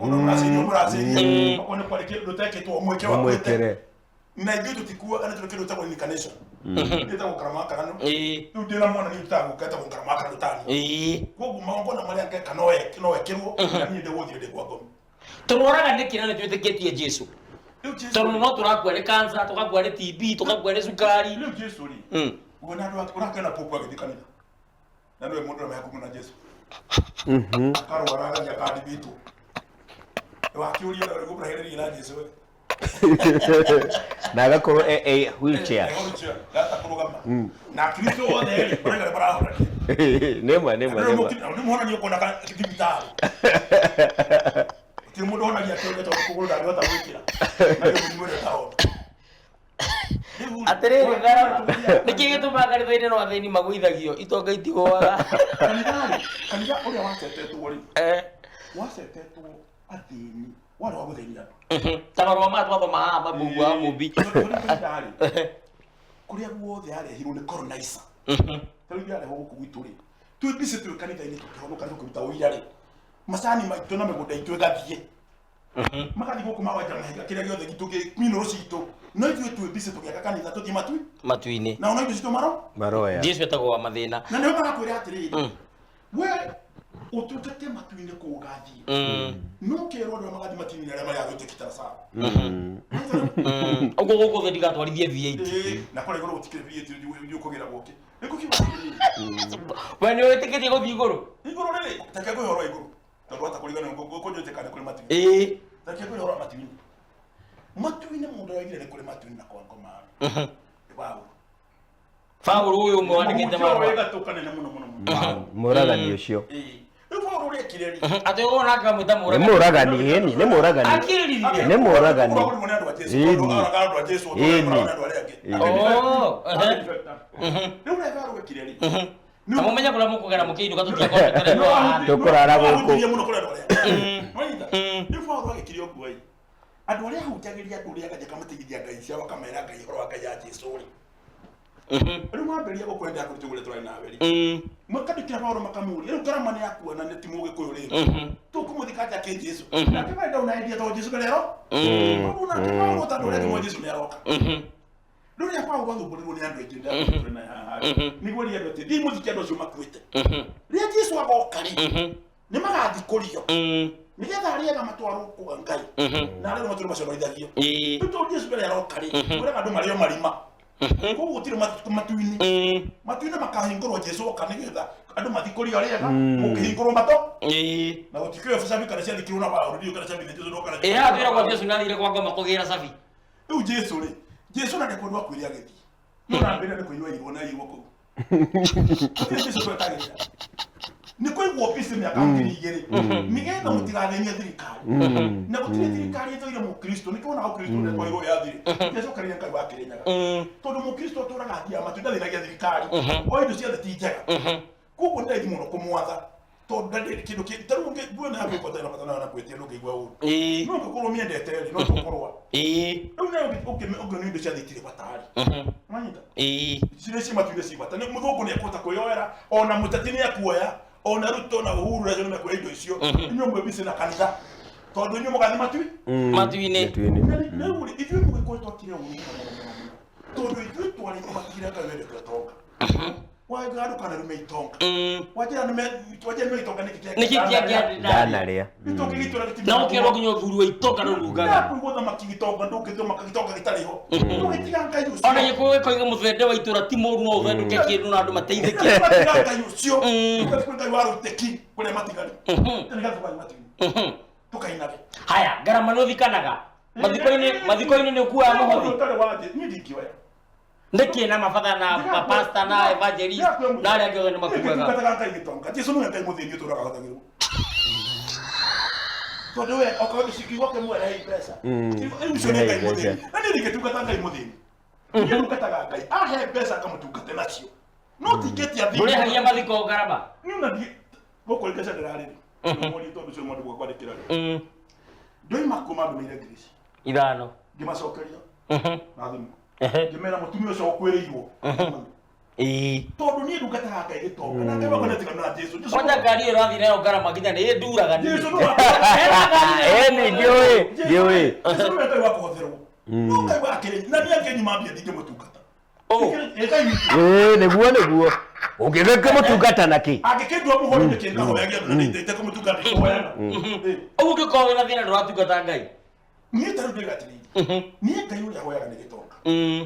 ono muracini ono pale kindu teketwo mweke wa kwite na ithu tutikua kana tukiru ta communication ndita gukarama Karano tu ndina mwana ni tagu kata gukarama Karano tani kogu maongo na mali ake kanoe kirwo na ni de wothi de kwa gomi turoraga nikira ni twitikitie Jesu tondu no turakua ni cancer tukakua ni TB tukakua ni sukari ni Jesu ri Wana watu urakena popo akidikanira. Na ndio mundu ameyakumuna Jesu. Karo waraga ya kadi bitu. Wakiulia na gubra hereri na Jesu. Na agakoro wheelchair. Gata kurugama. Na Kristo wothe baraga baraga. Nema. Ndio muona ni uko na kidimita. Mundu ona ya kile cha kuguru ndio atawikira. Na ndio mundu wewe tao. Atere ngara niki gituma kanitha-ini no athini magwithagio itonga itigwaga kanitha uria wacetetwo ri wacetetwo athini wale wa guthenia tabarwa ma twathoma haha mabugwa mubi kuria guothe arehirwo ni colonizer tari ndia reho guku gwitu ri tu bisi tu kanitha-ini tukihonoka tukiruta uira ri macani maitũ na mĩgũnda itũ ĩgathiĩ magathi gũkũ mawenja mahiga kĩrĩa gĩothe gitũ minũrũ citũ no ithuĩ twĩ busy tũgĩaka kanitha tũthiĩ matu-inĩ na ona indo citũ maroya Jesu etagwo wa mathĩna na nĩo magakwĩra atĩrĩrĩ we ũtungate matu-inĩ kũu ũgathiĩ no kĩrwo andũ magathi matu-inĩ arĩa marĩa gwĩtĩkĩtara sawa ũguo gũkũ thĩ ndigatwarithie V8 na kũrĩa igũrũ gũtikĩrĩ V8 ũkũgĩra gũkĩ nĩkũ kiuga we nĩ wĩtĩkĩtie gũthiĩ igũrũ igũrũ rĩrĩ take kwĩhorwa igũrũ tondũ hata kũringana kũnjũtĩkana kũrĩ matu-inĩ take kwĩhorwa matu-inĩ matu-inĩ mũndũ araugire nĩ kũrĩ matu-inĩ na kwango mao Paulo ũyũ ũmwe wandĩkĩte marũa gatũkanene mũno mũragani ũcio Paulo ũrekire rĩ atĩ ũgona akamwĩta nĩ mũragani nĩ mũragani akĩrĩrithie nĩ mũragani na mũmenya kũrĩa mũkũgera mũkĩindu gatũtiakorwo tũkũrara gũkũ nĩ Paulo agĩkire ũguo andũ arĩa ahunjagĩria andũ ũrĩa akajaka matigithia ngai ciao akamera ngai horo wa ngai ya Jesũ rĩ rĩu mwambĩrĩria gũkwenda kũrutwo ũrĩa tũrarĩ nawe rĩ makandĩkĩra Paulo makamũria rĩu ngarama nĩ yakuona nĩ ti mũgĩkũyũ rĩ tũkũmũthika atĩa kĩ Jesũ nake maenda unaendia tondũ Jesũ ndarero nake Paulo tondũ ũrĩa kĩmwe Jesũ nĩ aroka rĩu rĩrĩa Paulo athumbũrirwo nĩ andũ aingĩ ndakũrĩ na haha nĩguo rĩrĩa andũ atĩ thiĩ mũthike andũ acio makuĩte rĩrĩa Jesũ agoka rĩ nĩ magathikũrio nĩgetha arĩega matwarwo kwa ngai na arĩa matũrĩ maconorithagio rĩu tondũ Jesũ ndarĩ aroka rĩ ũrĩa andũ marĩo marima koguo gũtirĩ matu-inĩ makahingũrwo Jesũ oka nĩgetha andũ mathikũrio arĩega mũkĩhingũrwo mato na gũtikĩoe cabi kana ciathikirwo na Paulo ndio kana cabi nĩ Jesũ ndoka twĩragwo Jesũ nĩathire kwa ngoma kũgĩra cabi rĩu Jesũ rĩ Jesũ na ndekũndũ akwĩrĩ agĩthiĩ no nambere nĩ kũigua irwo na irwo kũu Jesũ twetagĩrĩra nĩ kũigwo bisi mĩaka ngiri igĩrĩ nĩgetha mũtigathĩnie thirikari na gũtirĩ thirikari ĩtũire mũkristo nĩ kĩona ũkristo nĩ twairwo yathire Jesũ karĩnya Ngai wa Kĩrĩnyaga tondũ mũkristo atũraga athiaga matu ndathĩnagia thirikari o indo ciothe ti njega koguo nĩ raithi mũno kũmwatha tondũ ndarĩ kĩndũ tarĩu nguona hapo kwa tena patana na kwĩtia ndũkĩigua ũru no ngũkorwo miendete rĩ no tũkorwa rĩu nayo ũngĩ nĩ indo ciothe itirĩ batari manyita cirĩ ci matu-inĩ ci bata nĩ mũthũngũ nĩ ekũhota kwĩyoera ona mũteti nĩ ekuoya ona Ruto na Uhuru rĩu nĩ mekuoya indo icio inyuĩ mwĩbici na kanitha tondũ inyuĩ mũgathi matu-inĩ rĩu rĩ ithuĩ mũgĩkorwo twakire ũru tondũ ithuĩ twarĩ tũmatigire Ngai wende twetoka waiga ndukana rume itonga wajira nime itonga nikiki ndanarĩa itonga gitura na ukero nginya thuru itonga rurugaga kuiga makigitonga ndukithio makigitonga gitariho ndugitiga Ngai ucio ona yiko koiga muthende wa itura ti mũru no uthenduke kindu na andu mateithĩke Ngai ucio Ngai wa ruteki kule matigari tena gatwa matigi tukainabe haya garama no thikanaga mathiko-inĩ nĩ kuoya mũhothi ni ndikiwe ndĩkĩ na mabatha na pastor na evangelist na arĩa angĩ othe nĩ makuaga tukataka Ngai gitonga Jesũ nĩ Ngai mũthĩni tũraga hotagĩrwo tondũ we okaga cikigo kĩmwe na mbeca ucio nĩ Ngai mũthĩni na nĩ ndĩgĩtungata Ngai mũthĩni nĩ ndungataga Ngai ahe mbeca akamũtungate nacio no tiketi athi ndũrĩhagia mathiko ngarama niĩ na gũkũ mbeca ndĩrarĩ mũri tondũ cio mwandu gwakwa ndĩkĩra ndoima kuma ndũmĩire Grace ithano ngĩmacokeria na thimũ ngĩmera mũtumia ũcio ũkwĩrĩirwo tondũ niĩ ndungataga Ngai gĩtonga na Ngai wakwa nĩatigana na Jesũ kwanja ngari ĩyo ĩrathiĩ nayo ngarama nginya nĩ nduraga Jesũ no ĩni ndiũĩ Jesũ no Ngai wakũhotherwo no Ngai wa Kĩrĩnyaga na niĩ angĩnyima mbia ndingĩmũtungata nĩguo ũngĩtheke mũtungata na kĩ angĩkĩndua mũhoro nĩkĩngahoyagia na ndĩte kũmũtungata ndĩhoyaga ũguo ũngĩkorwo wĩna thĩna ndũratungata Ngai niĩ tarĩu ndĩgatirĩirie niĩ Ngai ũrĩa hoyaga nĩ gĩtonga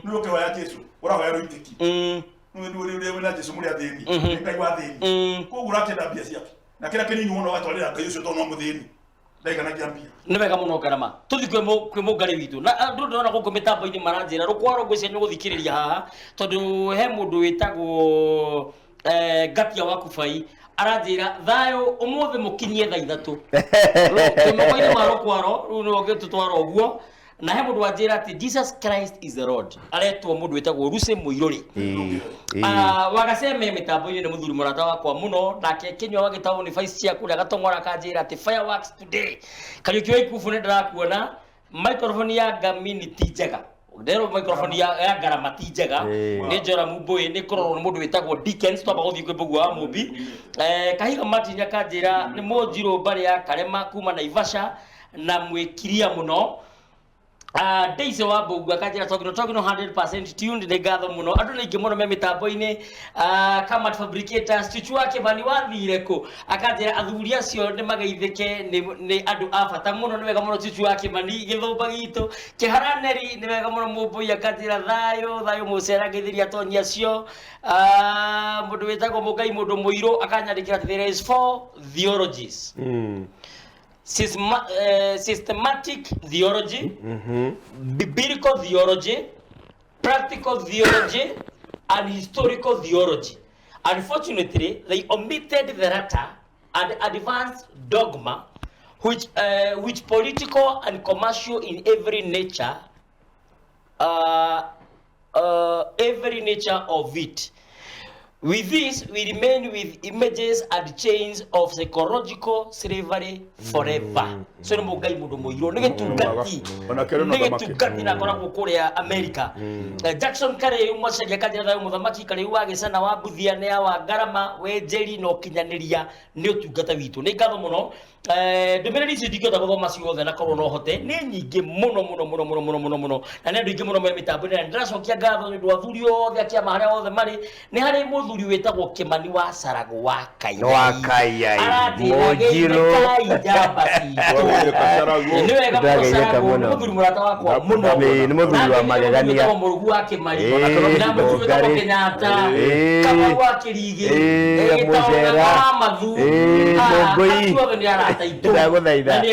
nĩ ũkĩhoya Jesũ ũrahoya rũitĩki nĩ wĩna Jesũ mũrĩ athĩni nĩ Ngai wa thĩni koguo ũrakĩenda mbia ciake na kĩrĩa kĩnini mũno ũgatwarĩra Ngai ũcio tondũ no mũthĩni ndaiganagia mbia nĩ wega mũno ngarama tũthi kwĩ mũngari witũ na andũ ndĩrona gũkũ mĩtambo-inĩ maranjĩra rũkwaro ngwĩciria nĩ gũthikĩrĩria haha tondũ he mũndũ wĩtagwo Ngatia wa Kubai aranjĩra thayũ ũmũthĩ mũkinyie thaa ithatũ moko-inĩ ma rũkwaro rĩu nĩwe ũgĩtũtwara ũguo na he mũndũ wanjĩra atĩ Jesus Christ is the Lord aretwo mũndũ wĩtagwo Lucy Mũirũrĩ wagaceme mĩtambo-inĩ nĩ mũthuri mũrata wakwa mũno nake Kĩnyua wagĩtagwo nĩ Vice Chair kũrĩa Gatong'ora akanjĩra atĩ fireworks today Kariũki wa Ikubu nĩ ndĩrakuona microphone ya Ngamini ti njega ndero microphone ya Ngaramati njega ni Njora Mumbui ni kororwo ni mundu witagwo Dickens twamba guthii kwi Mbugua wa Mumbi Kahiga Martin akanjira ni Munjiru mbari ya Karema kuma Naivasha na mwikiria muno Daisy wa Mbugua akanjira talking 100% tuned ni gatho muno andu ni ingi muno me mitambo-ini kama fabricators chuchu wake bani wathire ku akanjira athuri acio ni magaithike ni andu a bata muno ni wega muno chuchu wake bani githumba gitu kiharaneri ni wega muno Mumbui akanjira thayo mucera ngithiria toni acio mundu witagwo Mugai mundu muiro akanyandikira there is 4 theologies systematic theology, biblical theology, practical theology, and historical theology. Unfortunately, they omitted the latter and advanced dogma, which political and commercial in every nature of it. With this, we remain with images and chains of psychological slavery forever. So ni Mugai mundu muiro ni gitungati na kora gukuria America. Jackson Kare umwacaria kanjira thayo muthamaki Kare wa Gicana wa Mbuthia ne wa Ngarama wenjeri no kinyaniria ni utungata witu. Ni ngatho muno ndumiriri ici ndingĩhota gũthoma ciothe na korwo no hote nĩ nyingĩ mũno na nĩ andũ aingĩ mũno me mĩtambo-inĩ na ndĩracokia ngatho nĩ ũndũ athuri othe a kĩama harĩa othe marĩ nĩ harĩ mũthuri wĩtagwo Kĩmani wa Saragũ wa Kaiyai Mũnjirũ njamba citũ nĩ wega mũno Saragũ nĩ mũthuri mũrata wakwa mũno nĩ mũthuri wa magegania na mũrugu wa Kĩmari na mũthuri wĩtagwo Kenyatta Kamau wa Kĩrigĩ Gĩtaũ wa Mathu ndaguthaitha ni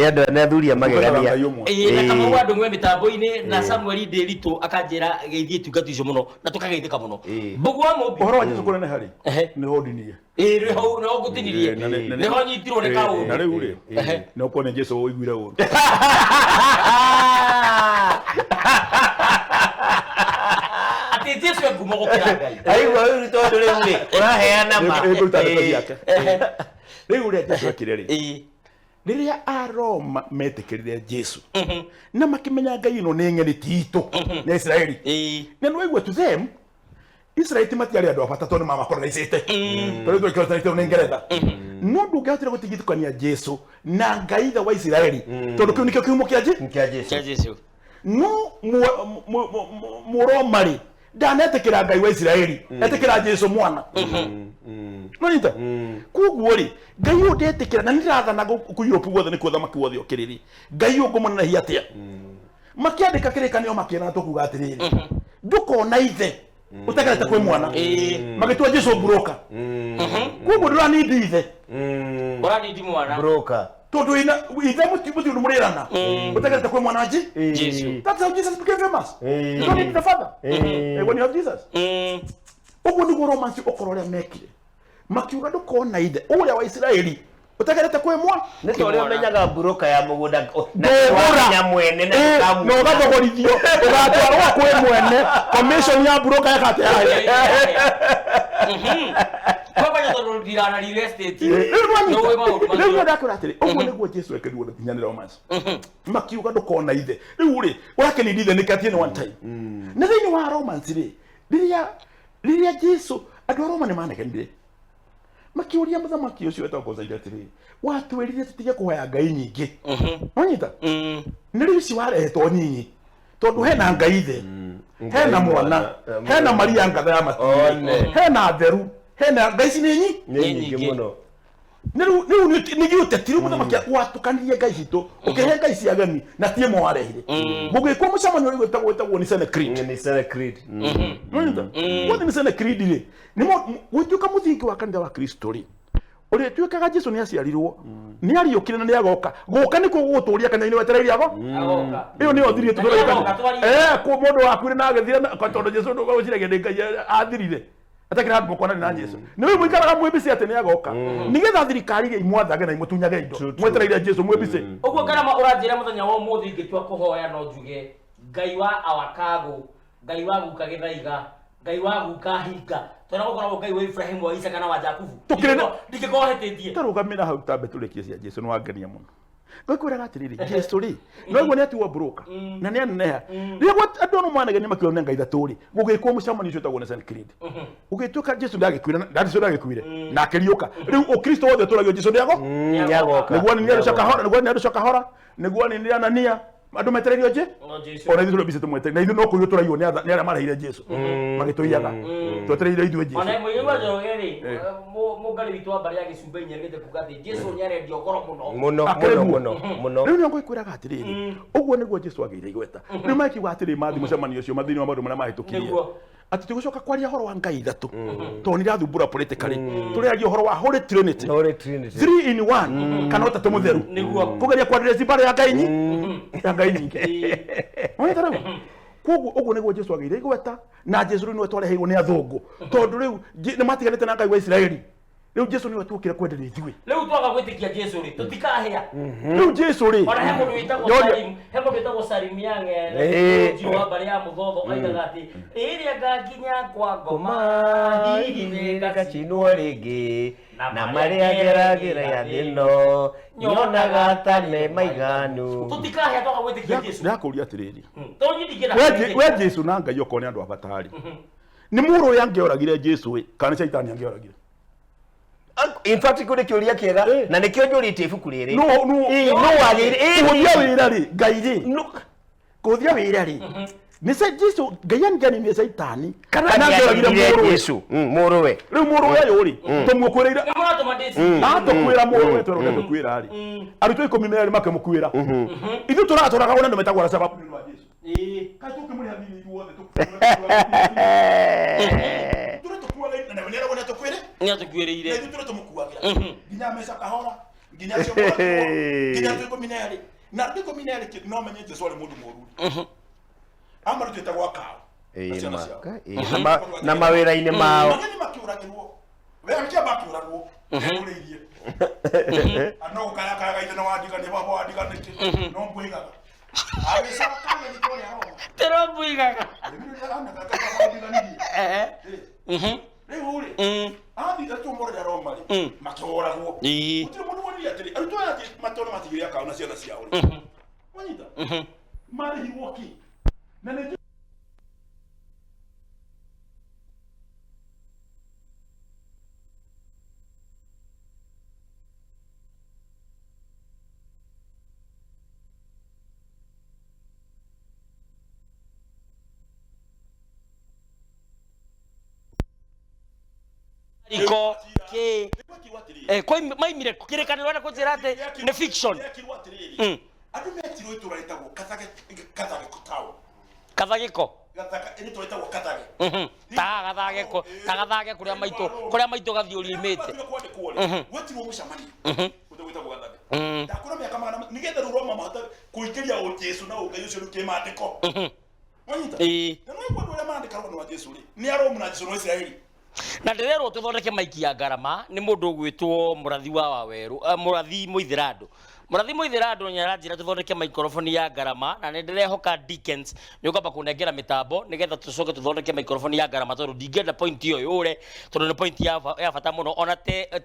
andu na athuri magegania na Kamau andu mwe mitambo-ini na Samuel Nderitu akanjira geithie tungatu icio muno na tukageithika muno Mbugua Mumbi uhoro wa Jesu kuri ni hari ni hodinie riho no gutinirie riho nyitirwo ni kaundu na riu ri no pone Jesu uiguire uru ati Jesu ngumo gukira Ngai aigua uri tondu riu ri uraheana ma riu ri Jesu akire ri riria Aroma metikirire Jesu na makimenya Ngai ino ni ng'eni titu na Israeli na no igwe to them Israeli matiari andu abata tondu mamakoranaicite tondu twikiranaicite ni Ngeretha no ndungehotire gutigithukania Jesu na Ngai wa Israeli tondu kiu nikio kiumo kia Jesu no Muromari ndanetikira Ngai wa Israeli etikira Jesu mwana Nonita kuguo ri Ngai ndetikira na nirathana ku Europe guothe ni ku thamaki wothe okiriri Ngai ungumana hi atia makiandika kirikanio makiena tukuga atiriri ndukona ithe utakareta kwe mwana magitua Jesu broka kuguo ndurani ithe urani ndi mwana broka tondu ina ithe muti murirana utakareta kwe mwana waji Jesu that's how Jesus became famous you don't need the father when you have Jesus uguo niguo romance okororia mekire makiuga ndukona ithe uria wa Israeli utakareta kwe mwana ni to ria menyaga broka ya mugunda na mwene na kamu no gathogorithio ugatwarwo kwe mwene commission ya broka yakate kwa banya tondu ndirana real estate riu ndakora atiri uguo niguo Jesu ekerirwo na kinyanira romance makiuga ndukona ithe riu ri urakeni ithe nikatie one time na thiini wa romance ri riria Jesu andu a Roma ni manegenire makiuria muthamaki ucio etagwo Zaire atiri watwirire tutige kuhoya Ngai nyingi onyita ni riu ci warehetwo nyinyi tondu hena Ngai ithe hena mwana hena Maria ngatha ya matine hena theru hena Ngai ci ni nyingi muno riu ni giuteti riu muthamaki watukanirie Ngai citu ukihe Ngai cia ageni na tie mwarehire mugikwo mucamanio riu etagwo ni Senate Creed onyita what ni Senate Creed ri ni gutuka muthingi wa kanitha wa Kristo ri uri tuikaga Jesu ni aciarirwo ni ariukire na ni agoka goka ni kuguturia kanitha-ini wetereire ago agoka iyo ni othirie tuthore ku mundu wakwire na agithire na tondu Jesu ndo gwiciragia ni Ngai athirire atakira handu mukona na Jesu ni we mwikaraga mwibisi ati ni agoka nigetha thirikari ri imwathage na imutunyage indo mwetereire Jesu mwibisi uguo Ngarama uranjira muthenya wa umuthi ngitua kuhoya no njuge Ngai wa awakago Ngai wa guka githaiga Ngai wa guka hinga tona gukoragwo Ngai wa Ibrahimu wa Isaka na wa Jakubu ndikikohetetie tarugamira hau tambe turekie cia Jesu ni wangenia muno Ngũkwĩra atiriri Jesu ri no igwe nĩ atuo broker na nĩ aneha rĩrĩa andũ no mwanage nĩ makĩona ngai thatũri gũgĩkwo mũcemanio ũcio tagwo Nation Creed ũgĩtuĩka Jesu ndagĩkwĩra ndagĩkwĩre na akĩriũka rĩu ũkristo wothe ũtũragio Jesu nĩagoka nĩguo nĩ arũcoka hora nĩguo nĩ arũcoka hora nĩguo nĩ Anania andũ metereirio je ona ithuĩ tũrabicĩ tũmwetereire na ithuĩ no kũiywo tũraiywo nĩ arĩa marahire Jesu magĩtũiyaga twetereire ithuĩ Jesu ona mũigua njogeri mũngarĩ witũ wa mbari ya Gĩcumba inyerĩte kuga atĩ Jesu nĩ arendio goro mũno rĩu nĩ ngũkwĩraga atĩrĩrĩ ũguo nĩguo Jesu agĩire igweta rĩu makiuga atĩrĩrĩ mathi mũcemanio ũcio mathĩinĩ wa maũndũ marĩa mahĩtũkirie atĩ tũgũcoka kwaria horo wa ngai ithatũ tondũ nĩ irathumbũra politically tũrĩaria ũhoro wa Holy Trinity 3 in 1 kana ũtatũ mũtheru kũgeria kwadresi bara ya ngai nyingĩ koguo ũguo nĩguo Jesu agĩire igweta na Jesu rĩu nĩwe twareheirwo nĩ athũngũ tondũ rĩu nĩ matiganĩte na ngai wa Isiraeli rĩu Jesu nĩwe tuokire kwenderia ithuĩ rĩu twaga gwĩtĩkia Jesu rĩ tũtikahĩa rĩu Jesu rĩ ona he mũndũ wĩtagwo Salim Yang'e njiro wa mbari ya mũthotho oigaga atĩ rĩrĩa ngakinya kwa ngoma hihi nĩngagacinwo rĩngĩ na marĩa ngeragĩra thĩno nyonaga ta nĩ maiganu tũtikahĩa twaga gwĩtĩkia Jesu ndakũria atĩrĩrĩ tondũ nyingĩra we Jesu na ngai okorwo nĩ andũ abatari nĩ mũrũ ũrĩa angĩoragire Jesu kana shaitani angĩoragire in fact kuri kiuria kiega na nikio njurite ibuku riri no wagire kuthia wira ri ngai ri kuthia wira ri ni se Jesu ngai ngani ni shaitani kana njoragire mũrũ Jesu mũrũ we riu mũrũ we yuri tumukwĩrĩra atukwĩra mũrũ we twero tukwĩra ri arutwo 12 makemukwĩra ithu tũratũraga ona metagwo sababu ni wa Jesu kai tukimuri hathini iwothe nĩ atukwĩrĩire ithu tũratũmũkuagĩra nginya meca kahora nginya cio nginya twĩkomineri na twĩkomineri no menye Jesu arĩ mũndũ mũrũ amarutĩte gwa kao na mawĩra-inĩ mao mageni makiũragĩrwo wega kĩambakiũragwo ũrĩirie no gũkayakayaga ithe no wandiganĩ baba wandiganĩte no mbũigaga agĩcoka nĩ tũrĩa Roma tũrambũigaga rĩu rĩ athire tũmũrĩa Roma rĩ makĩoragwo gũtirĩ mũndũ wonire atĩrĩ arutwo aya matona matigĩrĩ akao na ciana ciao rĩ wanyita marĩhirwo ki na nĩ iko kwa maimire kĩrĩkanĩro na kũnjĩra atĩ nĩ fiction andũ metirwo itũra rĩtagwo Kathage Kutao Kathagĩko nĩ tũretagwo Kathage ta Gathage kũrĩa maitũ gathiũrũrĩmĩte gwetirwo mũcemanio gwĩtagwo Gathage ndakũra mĩaka magana nĩgetha rĩu Roma mahote kũingĩria Jesu na ũngai ũcio rĩu kĩmandĩko wanyita na no igwa andũ arĩa mandĩkarwo wa Jesu rĩ nĩ Aroma na Jesu no Israeli na ndĩrerwo tũthondeke maiki ya ngarama nĩ mũndũ ũgwĩtwo mũrathi wa Waweru mũrathi Mũithĩra andũ nĩ aranjĩra tũthondeke maikrofoni ya ngarama na nĩ ndĩrehoka Dickens nĩ ũkamba kũnengera mĩtambo nĩgetha tũcoke tũthondeke maikrofoni ya ngarama tondũ ndingĩenda point ĩyo yũre tondũ nĩ point ya bata mũno ona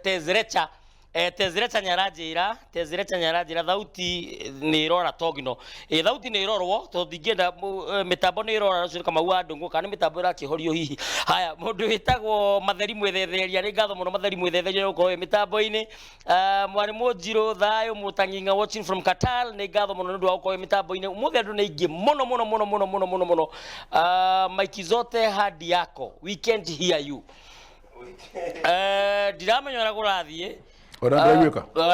Tezrecha nyaranjĩra thauti nĩ irora togino thauti nĩ irorwo tondũ ndingĩenda mĩtambo nĩ irora rũciũ Kamau wa Ndũngũ kana nĩ mĩtambo ĩrakĩhorio hihi haya mũndũ wĩtagwo Matheri Mwĩthetheria nĩ ngatho mũno Matheri Mwĩthetheria gũkorwo mĩtambo-inĩ mwarimũ Njirũ thayũ Mũtang'ing'a watching from Qatar nĩ ngatho mũno nĩ ũndũ wa gũkorwo mĩtambo-inĩ ũmũthĩ andũ nĩ aingĩ mũno maiki zote hadi yako we can't hear you ndiramenya ũrĩa gũrathiĩ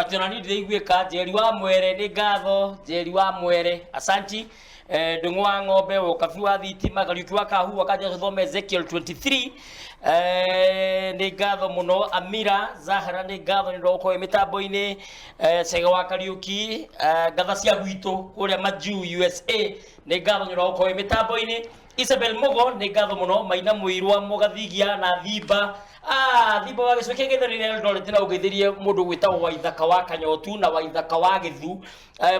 Tena ni ndĩiguĩka Njeri wa Mwere nĩ ngatho Njeri wa Mwere asanti Ndũng'ũ wa Ng'ombe Ũkabi wa Thitima Kariuki wa Kahua kaja tũthome Ezekiel 23 nĩ ngatho mũno Amira Zahara nĩ ngatho nĩ ndokũĩ mĩtambo-inĩ Cege wa Kariuki ngatha cia gwitũ kũrĩa Majuu USA nĩ ngatho nĩ ndokũĩ mĩtambo-inĩ Isabel Mogo nĩ ngatho mũno Maina Mũirwa Mũgathigia na Thimba Thimba wa gĩcũa kĩa Gĩthurai Eldoret na ũgeithirie mũndũ gwĩtagwo Waithaka wa Kanyotu na Waithaka wa Gĩthu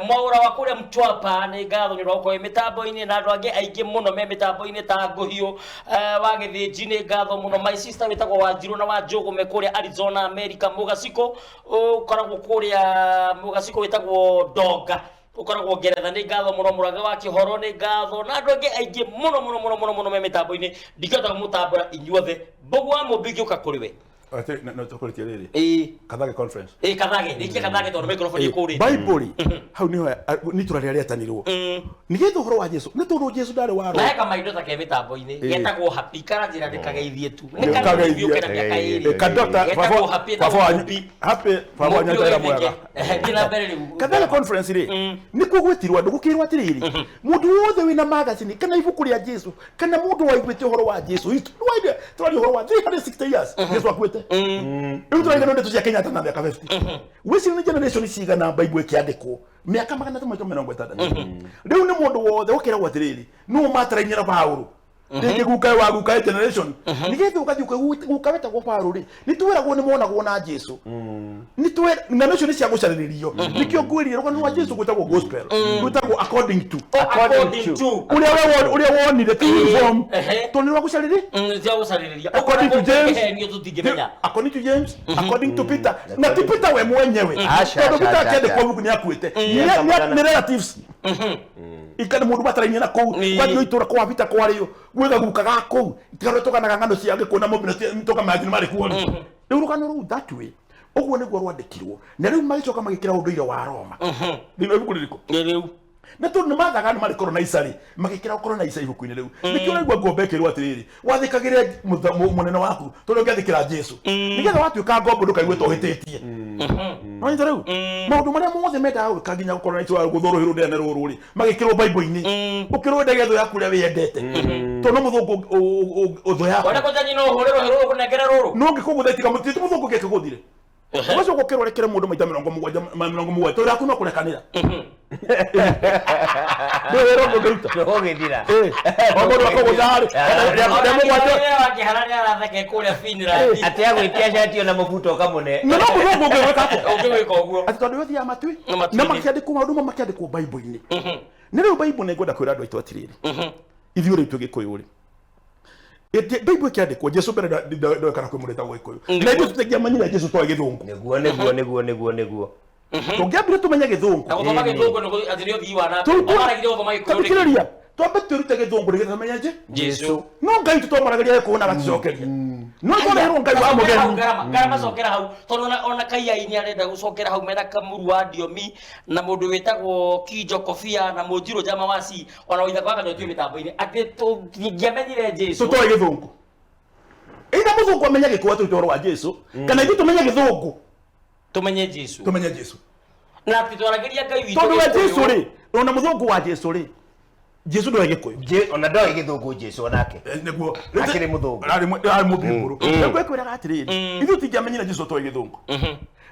Mwaũra wa kũrĩa Mtwapa nĩ ngatho nĩ ndokũĩ mĩtambo-inĩ na andũ angĩ aingĩ mũno me mĩtambo-inĩ ta Ngũhiũ wa Gĩthĩnji nĩ ngatho mũno muno my sister wetagwo Wanjiru na Wanjogu me kuria Arizona America Mugasiko ukoragwo kuria Mugasiko wetagwo Donga ukoragwo Ngeretha ni ngatho muno Muraga wa Kihoro ni ngatho na andu angi aingi muno me mitambo-ini ndingĩhota mũtambũra inyuothe Mbogu wa Mũmbingi uka kuri we ate na tokoretie riri Kathage conference Kathage riki Kathage tondu microphone ikuri Bible hau ni turaria rĩatanirwo nigetha ũhoro wa Jesu nĩ tondũ Jesu ndarĩ waro na heka maindo ta ke mitambo-ini getagwo happy kana njira ndikageithie tu nikageithie kadota happy baba nyanja mwega kila mbere riu Kathage conference ri ni kugwitirwo andu gukirwo atiriri mundu wothe wina magazine kana ibuku ria Jesu kana mundu waiguite ũhoro wa Jesu wide tũrari ũhoro wa 360 years Jesu akwete rĩu tũraigana ndeto cia Kenyatta na mĩaka 50 wĩci nĩ generation cigana Bible ĩkĩandĩkwo mĩaka 360 rĩu nĩ mũndũ wothe ũkĩragwo atiriri no matarainĩra Paulo rĩngĩ gukae wa gukae generation nigetha ũgathiĩ gukae wetagwo Paulo rĩ nĩtwĩragwo nĩ monagwo na Jesu na nacio nĩ cia gũcarĩrĩrio nĩkĩo ngwĩrire rũgano rwa Jesu gwĩtagwo gospel gwĩtagwo according to ũrĩa wonire ti form tondũ nĩ rwa gũcarĩrĩria according to James according to Peter na ti Peter we mwenyewe tondũ Peter akĩandĩkwo buku nĩ akuĩte nĩ relatives ikana mundu batarainye na kou wathi itura kwa vita kwa rio gwega gukaga kou ikaro tokanaga ngano cia ngikuna mobile toka magini mari kuoni riu rukano ru that way ogwo niguo rwandikirwo na riu magicoka magikira unduire wa Roma ndino ibuku ririko riu na tu nĩ mathaga nĩ marĩ colonizer magikira colonizer ibuku-inĩ riu nikio raigua ngombe kirwo atiriri wathikagire munene waku tondu ngiathikira Jesu nigetha watuika ngombe ndukaigue tohititie Nĩ rĩu maũndũ marĩa mothe mendaga gwĩka nginya gũkorwo na gũthũrũhĩrwo ndene rũrũ rĩ magĩkĩrwo Bible-inĩ ũkĩrwo ndege thũ yaku ũrĩa wĩendete tondũ nĩ mũthũngũ ũthũ yaku ona kũnjanyi no ũhũrĩrwo hĩrwo kũnengera rũrũ no ngĩkũgũthĩtika mũtiti mũthũngũ gĩkĩgũthire ũgacoka ũkĩrwo rekere mũndũ maita 70 tondũ yaku no kũrekanĩra ndũhĩrwo ngĩruta ũgĩthira mũndũ akũgũtharĩ wakĩharania aratheke kũrĩa Finland atĩ agwĩtia shati ona mũbuto kamũne no mũthũngũ ũngĩwĩka ũngĩwĩka ũguo atĩ tondũ yothiaga matui na makĩandĩkwo maũndũ mamwe makĩandĩkwo Bible-inĩ nĩ rĩu Bible nĩ ngwenda kwĩra andũ aitũ atirĩrĩ ithuĩ rĩu tũgĩkũyũ rĩ Bible ĩkĩandĩkwo Jesu mbere ndoekana kwĩmũrĩta gũgĩkũyũ na ithuĩ tũtingĩamenyire Jesu twa gĩthũngũ nĩguo tũngĩambire tũmenye gĩthũngũ na gũthoma gĩthũngũ nĩ atĩ nĩ ũthii wa na mbere maragire gũthoma gĩkũyũ twambe twĩrute gĩthũngũ nĩgetha tũmenye Jesu no Ngai tũtomaragĩria gĩkũyũ agacicokeria no tũreherwo Ngai wa mũgeni ngarama cokera hau tondũ ona Kaiai nĩ arenda gũcokera hau mena Kamuru wa Ndiomi na mũndũ wĩtagwo Kijo Kofia na Mũnjirũ Jama Wasi ona Waithaka wa Kanyotio mĩtambo-inĩ atĩ tũngĩamenyire Jesu tũtoe gĩthũngũ ĩna mũthũngũ amenya gĩkũyũ atĩ ũhoro wa Jesu kana ithuĩ tũmenye gĩthũngũ tumenye Jesu na titwaragĩria Ngai witũ tondũ wa Jesu rĩ ona mũthũngũ wa Jesu rĩ Jesu ndoe gĩkũyũ ona ndoe gĩthũngũ Jesu onake nĩguo akĩrĩ mũthũngũ arĩ mũmbĩmbũrũ nĩguo ekwĩraga atĩrĩrĩ ithuĩ tũtingĩamenyire Jesu atoe gĩthũngũ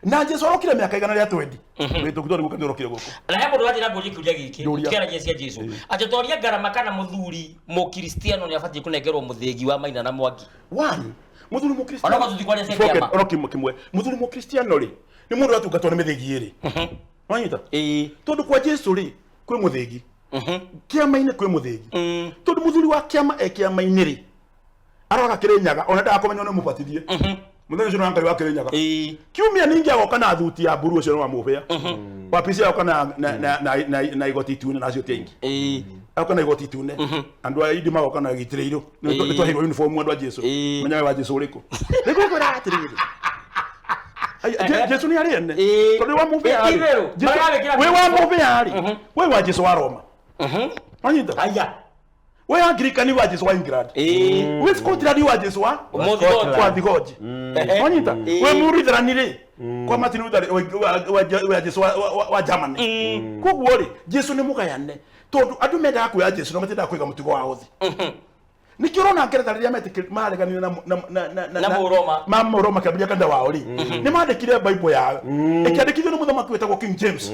na Jesu arokire mĩaka igana rĩa 20 wĩtũkitwo nĩguo kanĩ arokire gũkũ na he mũndũ wajira mbũri kĩũria gĩkĩ kĩaragia cia Jesu atĩ toria ngarama kana mũthuri mũkristiano nĩ abatiĩ kũnengerwo mũthĩgi wa Maina na Mwangi mũthuri mũkristiano ona tũtikwaria cia kĩama ona kimwe mũthuri mũkristiano rĩ nĩ mũndũ watungatwo nĩ mĩthĩgi ĩrĩ wanyita tondũ kwa Jesu rĩ kwĩ mũthĩgi kĩama-inĩ kwĩ mũthĩgi tondũ mũthuri wa kĩama kĩama-inĩ rĩ aroga Kĩrĩnyaga ona ndagakomenya nĩ mũbatithie mũthenya ũcio nĩ Ngai wa Kĩrĩnyaga kiumia ningĩ agoka na thuti ya mburu ũcio nĩ wa mũbĩa wabici agoka na igoti itune nacio ti aingĩ agoka na igoti itune andũ a Idi magoka na gĩitĩrĩirwo nĩ twahĩrwo uniform andũ a Jesu menyawe wa Jesu ũrĩkũ nĩguo kwĩra atĩrĩrĩ Jesu nĩ arĩ ene tondũ wa mũbĩa we wa mũbĩa rĩ we wa Jesu wa Roma wanyita aya we Anglikani wa Jesu wa England we Scotland wa Jesu wa Thigoji wanyita we Muritherani rĩ kwa Martin Luther wa Jesu wa Germany koguo rĩ Jesu nĩ mũgayane tondũ andũ mendaga kuoya Jesu na matendaga kũiga mũtugo wa ũthĩ nikio rona Ngeretha rĩrĩa mareganire na Mũroma kĩambĩrĩria kanda wao rĩ nĩ mandĩkire Bible yao ĩkĩandĩkithio nĩ mũthamaki wĩtagwo King James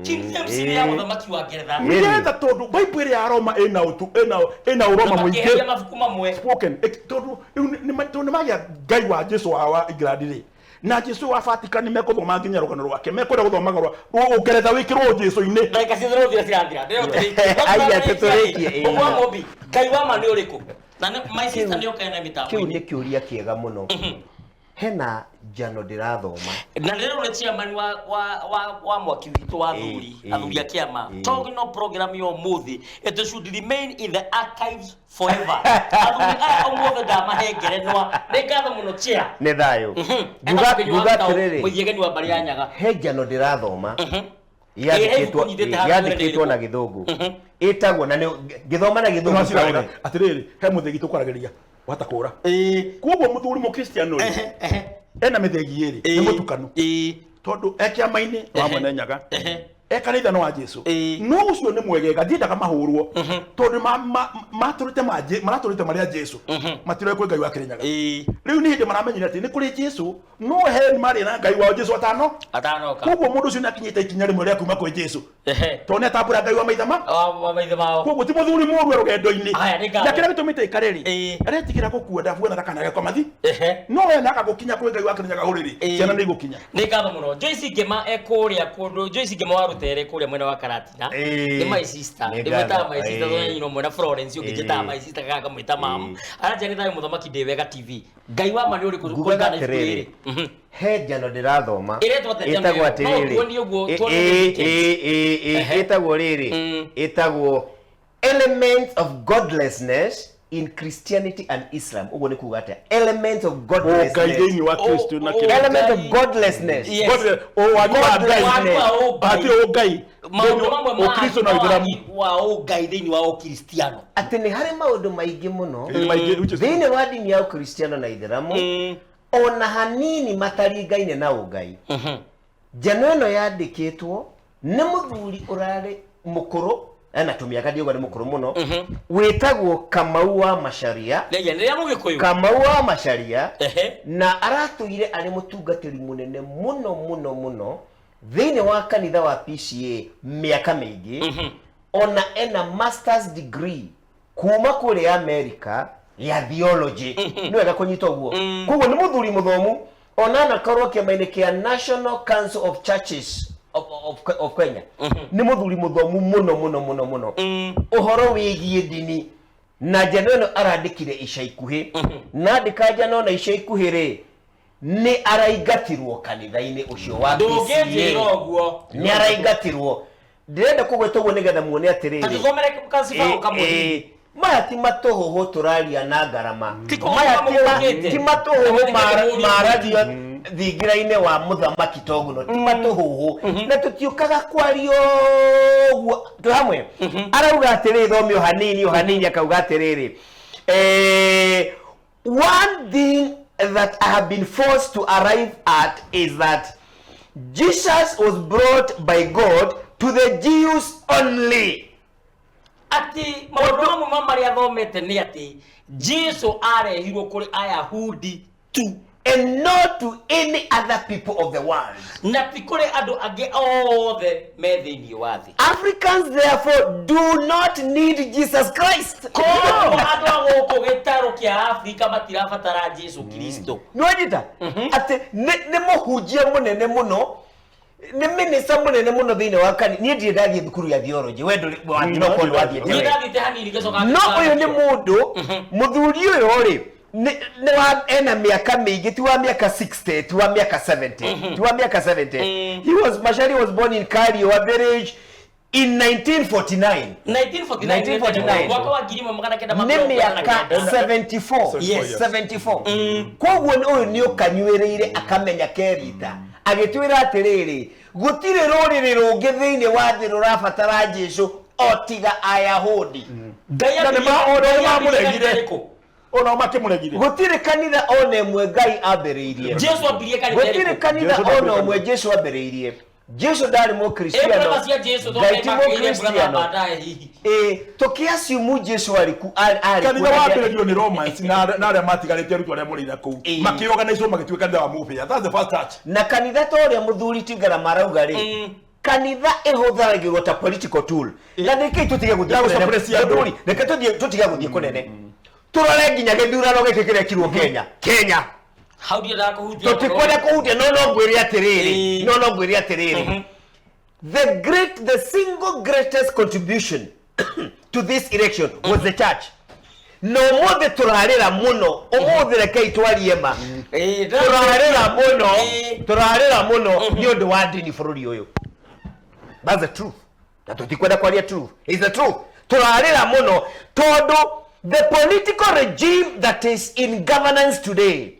King James nĩ ya mũthamaki wa Ngeretha nĩgetha tondũ Bible ĩrĩa ya Roma ĩna ũroma mũingĩ mabuku mamwe spoken tondũ nĩ magĩa Ngai wa Jesu wa England rĩ na Jesu wa Vatican mekũthoma nginya rũgano rwake mekwenda gũthomaga Ngeretha wĩkĩrwo Jesu-inĩ ndaika ciothe cirathira aya tũtũrĩkie ũguo mũmbi Ngai wa ma nĩ ũrĩkũ Na my sister ndio kaena mitambo. Kiu ni kiuria kiega muno. Hena Jano ndirathoma. Na lero le chairman wa mwaki witu wa thuri, athuri akiama. Talking no program yo muthi, it should remain in the archives forever. Athuri aya omothe ndamahengere nwa. Nĩngatho mũno chair. Nĩ thayũ. Nguga atĩrĩrĩ. Mũigeni wa mbari ya Nyaga. He Jano ndirathoma. Yandĩkĩtwo na Gĩthũngũ. Ĩtagwo na gĩthoma na Gĩthũngũ. Atĩrĩrĩ, he mũthegi tũkwaragĩria wata kũra. Kuoguo mũthuri mũkristiano ena mĩthegi ĩrĩ nĩ mũtukanu. Tondũ ekĩama-inĩ wa mwene Nyaga ekanitha no wa Jesu. No ũcio nĩ mwegega ndiendaga mahũrwo tondũ maratũrĩte marĩa Jesu matiroe kwĩ Ngai wa Kĩrĩnyaga. Rĩu nĩ hĩndĩ maramenyire atĩ nĩ kũrĩ Jesu no he marĩ na Ngai wao Jesu atanoka. Kuoguo mũndũ ũcio nĩ akinyĩte ikinya rĩmwe rĩa kuma kwĩ Jesu tondũ nĩ atambũra Ngai wa maithe mao. Kuoguo ti mũthuri mũrue rũgendo-inĩ na kĩrĩa gĩtũmĩte ikarĩ aretigĩra gũkua ndabuona thakana yake mathi no we naka gũkinya kwĩ Ngai wa Kĩrĩnyaga ũrĩrĩ ciana nĩ igũkinya. Nĩ ngatho mũno Joyce Ngema ekũrĩa kũndũ Joyce Ngema wa Rutere kũrĩa mwena wa Karatina nĩ my sister ndĩmwĩtaga my sister thonyino mwena Florence ũngĩnjĩtaga my sister kaka mwĩta mamu aranjĩra nĩ thayũ mũthamaki ndĩ wega TV Ngai wa ma nĩ ũrĩkũ kũringana na ibuku ĩrĩ. He Jano ndĩrathoma ĩtagwo atĩrĩrĩ ĩtagwo rĩrĩ ĩtagwo Elements of Godlessness in Christianity and Islam. Ugo ni kuga atia elements of godlessness. Element of godlessness. Maundu mamwe ma Kristo na Ithramu wa Ngai thĩinĩ wa Ukristiano. Atĩ nĩ harĩ maũndũ maingĩ mũno thĩinĩ wa dini ya Ukristiano na Ithramu ona hanini mataringaine na Ngai. Jano ĩno yandĩkĩtwo nĩ mũthuri ũrarĩ mũkũrũ ana tumĩaka Diogo nĩ mũkũrũ mũno wĩtagwo Kamau wa Macharia. Kamau wa Macharia na aratũire arĩ mũtungatĩri mũnene mũno thĩinĩ wa kanitha wa PCA mĩaka mĩingĩ ona ena master's degree kuma kũrĩ America ya theology nĩ wega kũnyita ũguo. Koguo nĩ mũthuri mũthomu ona anakorwo kĩama-inĩ kĩa National Council of Churches of Kenya. Nĩ mũthuri mũthomu mũno ũhoro wĩgiĩ dini na Jano ĩno arandĩkire ica ikuhĩ na andĩka Jano na ica ikuhĩ rĩ nĩ araingatirwo kanitha-inĩ ũcio wa PCA. Nĩ araingatirwo ndĩrenda kũgweta ũguo nĩgetha muone atĩrĩrĩ maya ti matũhũhũ tũraria na ngarama maya ti matũhũhũ maradio thingira-inĩ wa mũthamaki toguno ti matũhũhũ na tũtiũkaga kwario ũguo tũ hamwe. Arauga atĩrĩrĩ thomio hanini akauga atĩrĩrĩ one thing that I have been forced to arrive at is that Jesus was brought by God to the Jews only. Ati maũndũ mamwe marĩa thomete nĩ atĩ Jesu arehirwo kũrĩ Ayahudi tu and not to any other people of the world. Na ti kũrĩ andũ angĩ othe me thĩinĩ wa thĩ. Africans therefore do not need Jesus Christ. Koguo andũ a gũkũ gĩtarũ kĩa Afrika matirabatara Jesu Kristo. Nĩwanyita atĩ nĩ mũhunjia mũnene mũno nĩ minister mũnene mũno thĩinĩ wa kanitha. Niĩ ndirĩ ndathiĩ thukuru ya theology we ndũrĩ wathiĩte hanini gĩcoka no ũyũ nĩ mũndũ mũthuri ũyũ rĩ nĩ wa ena mĩaka mĩingĩ ti wa mĩaka 60 ti wa mĩaka 70 ti wa mĩaka 70. Macharia was born in Kario village in 1949 mwaka wa 1949 nĩ mĩaka 74. Yes 74. Koguo ũyũ nĩ ũkanyuĩrĩire akamenya kerita agĩtwĩra atĩrĩrĩ gũtirĩ rũrĩrĩ rũngĩ thĩinĩ wa thĩ rũrabatara Jesu o tiga Ayahudi. Ona makĩmũregire gũtirĩ kanitha ona ĩmwe Ngai ambĩrĩirie. Gũtirĩ kanitha ona ũmwe Jesu ambĩrĩirie. Jesu ndarĩ mũkristiano Ngai ti mũkristiano. Tũkĩasiumu Jesu ariku kanitha wambĩrĩirio nĩ Romans na arĩa matigarĩte arutwo arĩa mũrĩire kũu makĩorganize magĩtuĩka kanitha wa mũbia. That's the first church. Na kanitha ta ũrĩa mũthuri Tigara marauga rĩ kanitha ĩhũthagĩrwo ta political tool. Na nĩkĩ tũtige gũthiĩ reke tũtige gũthiĩ kũnene turore nginya gĩthurano gĩkĩ kĩrekirwo Kenya tũtikwenda kũhutia no ngwĩre atĩrĩrĩ the single greatest contribution to this election was the church. no mothe turarira muno umuthe rekei twariema turarira muno ni undu wa ndini bururi uyu. That's the truth. Na tutikwenda kwaria truth. Is the truth. Turarira muno tondu the political regime that is in governance today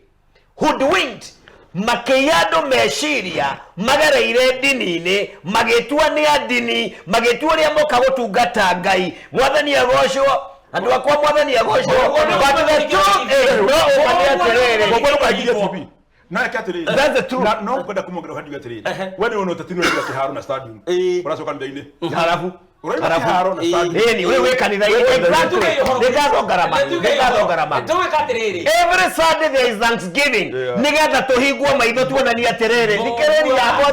hoodwinked makeyado meshiria magareire dini-ini magetua ni adini magetua ria moka gutungata Ngai mwathani agocwo andu akwa mwathani agocwo that's the truth. No kwenda kumongera hadi gatiriri wewe ni unotatino ya kiharo na stadium uracoka nda-ini harafu ni wewe kanitha every Sunday there is Thanksgiving nigetha tuhingwo maitho tuonania atiriri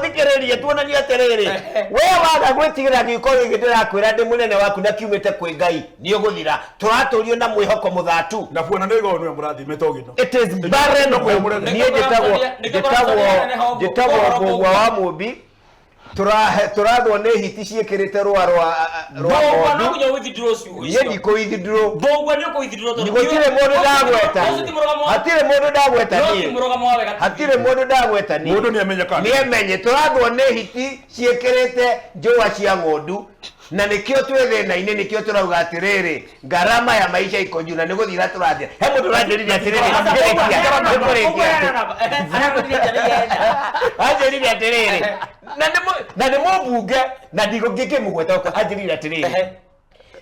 thikiriria tuonania atiriri wewe waga gwitigira gikoyo gitirakwira ndi munene waku na kiumite kwi Ngai ni uguthira turaturio na mwihoko muthatu na buona nego no murathime togino it is barren nie jetagwo bogwa wa mubi turathwo nä hiti ciäkä rwa ndiko withidro gutire mundu ndagweta hatirä mundu ndagweta niamenye turathwo nä hiti ciäkä njåa cia ng'ondu na nikio twi thina-ini nikio turauga atiriri ngarama ya maisha iko juu na niguthira turathia he mundu ranjiriria atiriri anjiriria atiriri na ni mubunge na ndigukimugweta anjiriria atiriri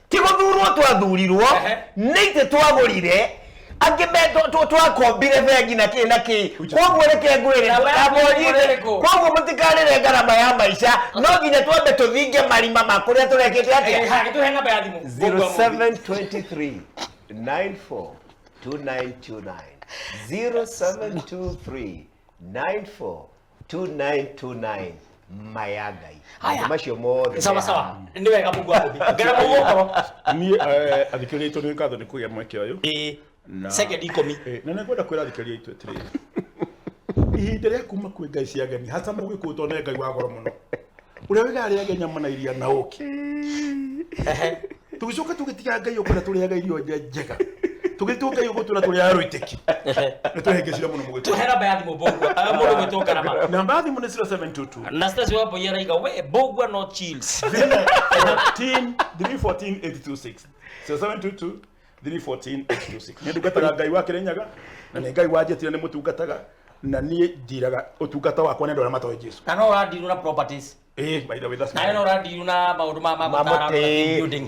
ti guthurwo twathurirwo ni ite twagurire angi beto twakombire bengi na ki koguo reke ngwire abonyire koguo mutikarire ngarama ya maisha no nginya twambe tuthinge marima makuria turekete atia tuhe namba ya thimu 0723 94 2929 0723 94 2929 mayagai macio mothe sawa ni wega mungu akuthi ngara mugokoro ni athikiri itu ni ngatho ni kugia mweke uyu second ikomi na nakwenda kwira athikiri itu atiriri ihinda ria kuma kwi Ngai cia ageni hasa mugikuo tone Ngai wa goro muno uria wigari agenya mana iria na uki tugicoka tugitiga Ngai ukora turiaga irio njega tugituka Ngai ugutura turia aruiteki nituhengecira muno mugito tuhera baadhi mubogwa mundu gwitoka namba namba ya thimu ni 0722 na stage wapo yera iga we bogwa no chills 314 826 314 ni ndugataga Ngai wa Kirinyaga na ni Ngai wanjetire ni mutungataga na nie ndiraga utungata wakwa nendo na matoe Jesu kana uradiru na properties by the way that's na uradiru na maundu ma gutara building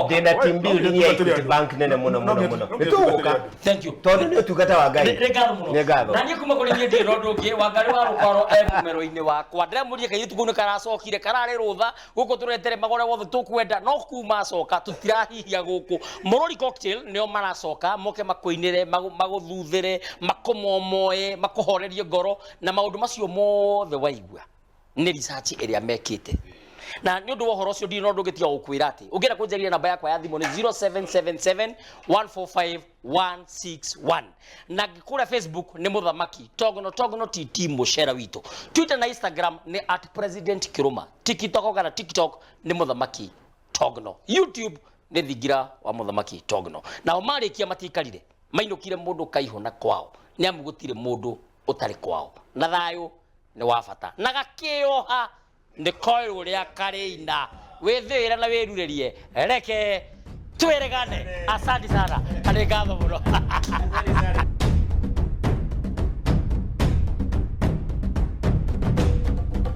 denda team building ya Equity Bank nene muno nituguka thank you tondu ni utungata wa Ngai negatho na nie kuma kuri nie ndi rondo ngi wangari wa rukoro mumero-ini wakwa ndiramurie kai tukunu karacokire karari rutha guku turetere magore wothe tukwenda no kuma coka tutirahihia guku Murori Cocktail nio maracoka moke makoinire maguthuthire makomomoe makuhorerie ngoro na maundu macio mothe waigua ni research area mekite na ni undu wa horo cio ndino ndungitia gukwira ati ungienda kunjeria namba yakwa ya thimu ni 0777 145 161 na ngikura Facebook ni Muthamaki Togno TT mucera witu Twitter na Instagram ni @president_kiruma TikTok kana TikTok ni Muthamaki Togno YouTube ni Thigira wa Muthamaki Togno na omarikia matikarire mainukire mundu kaihona kwao ni amugutire mundu utari kwao na thayo ni wafata na gakioha ni koiro uria kareina withira na wirurerie reke twiregane asante sana kare gatho muno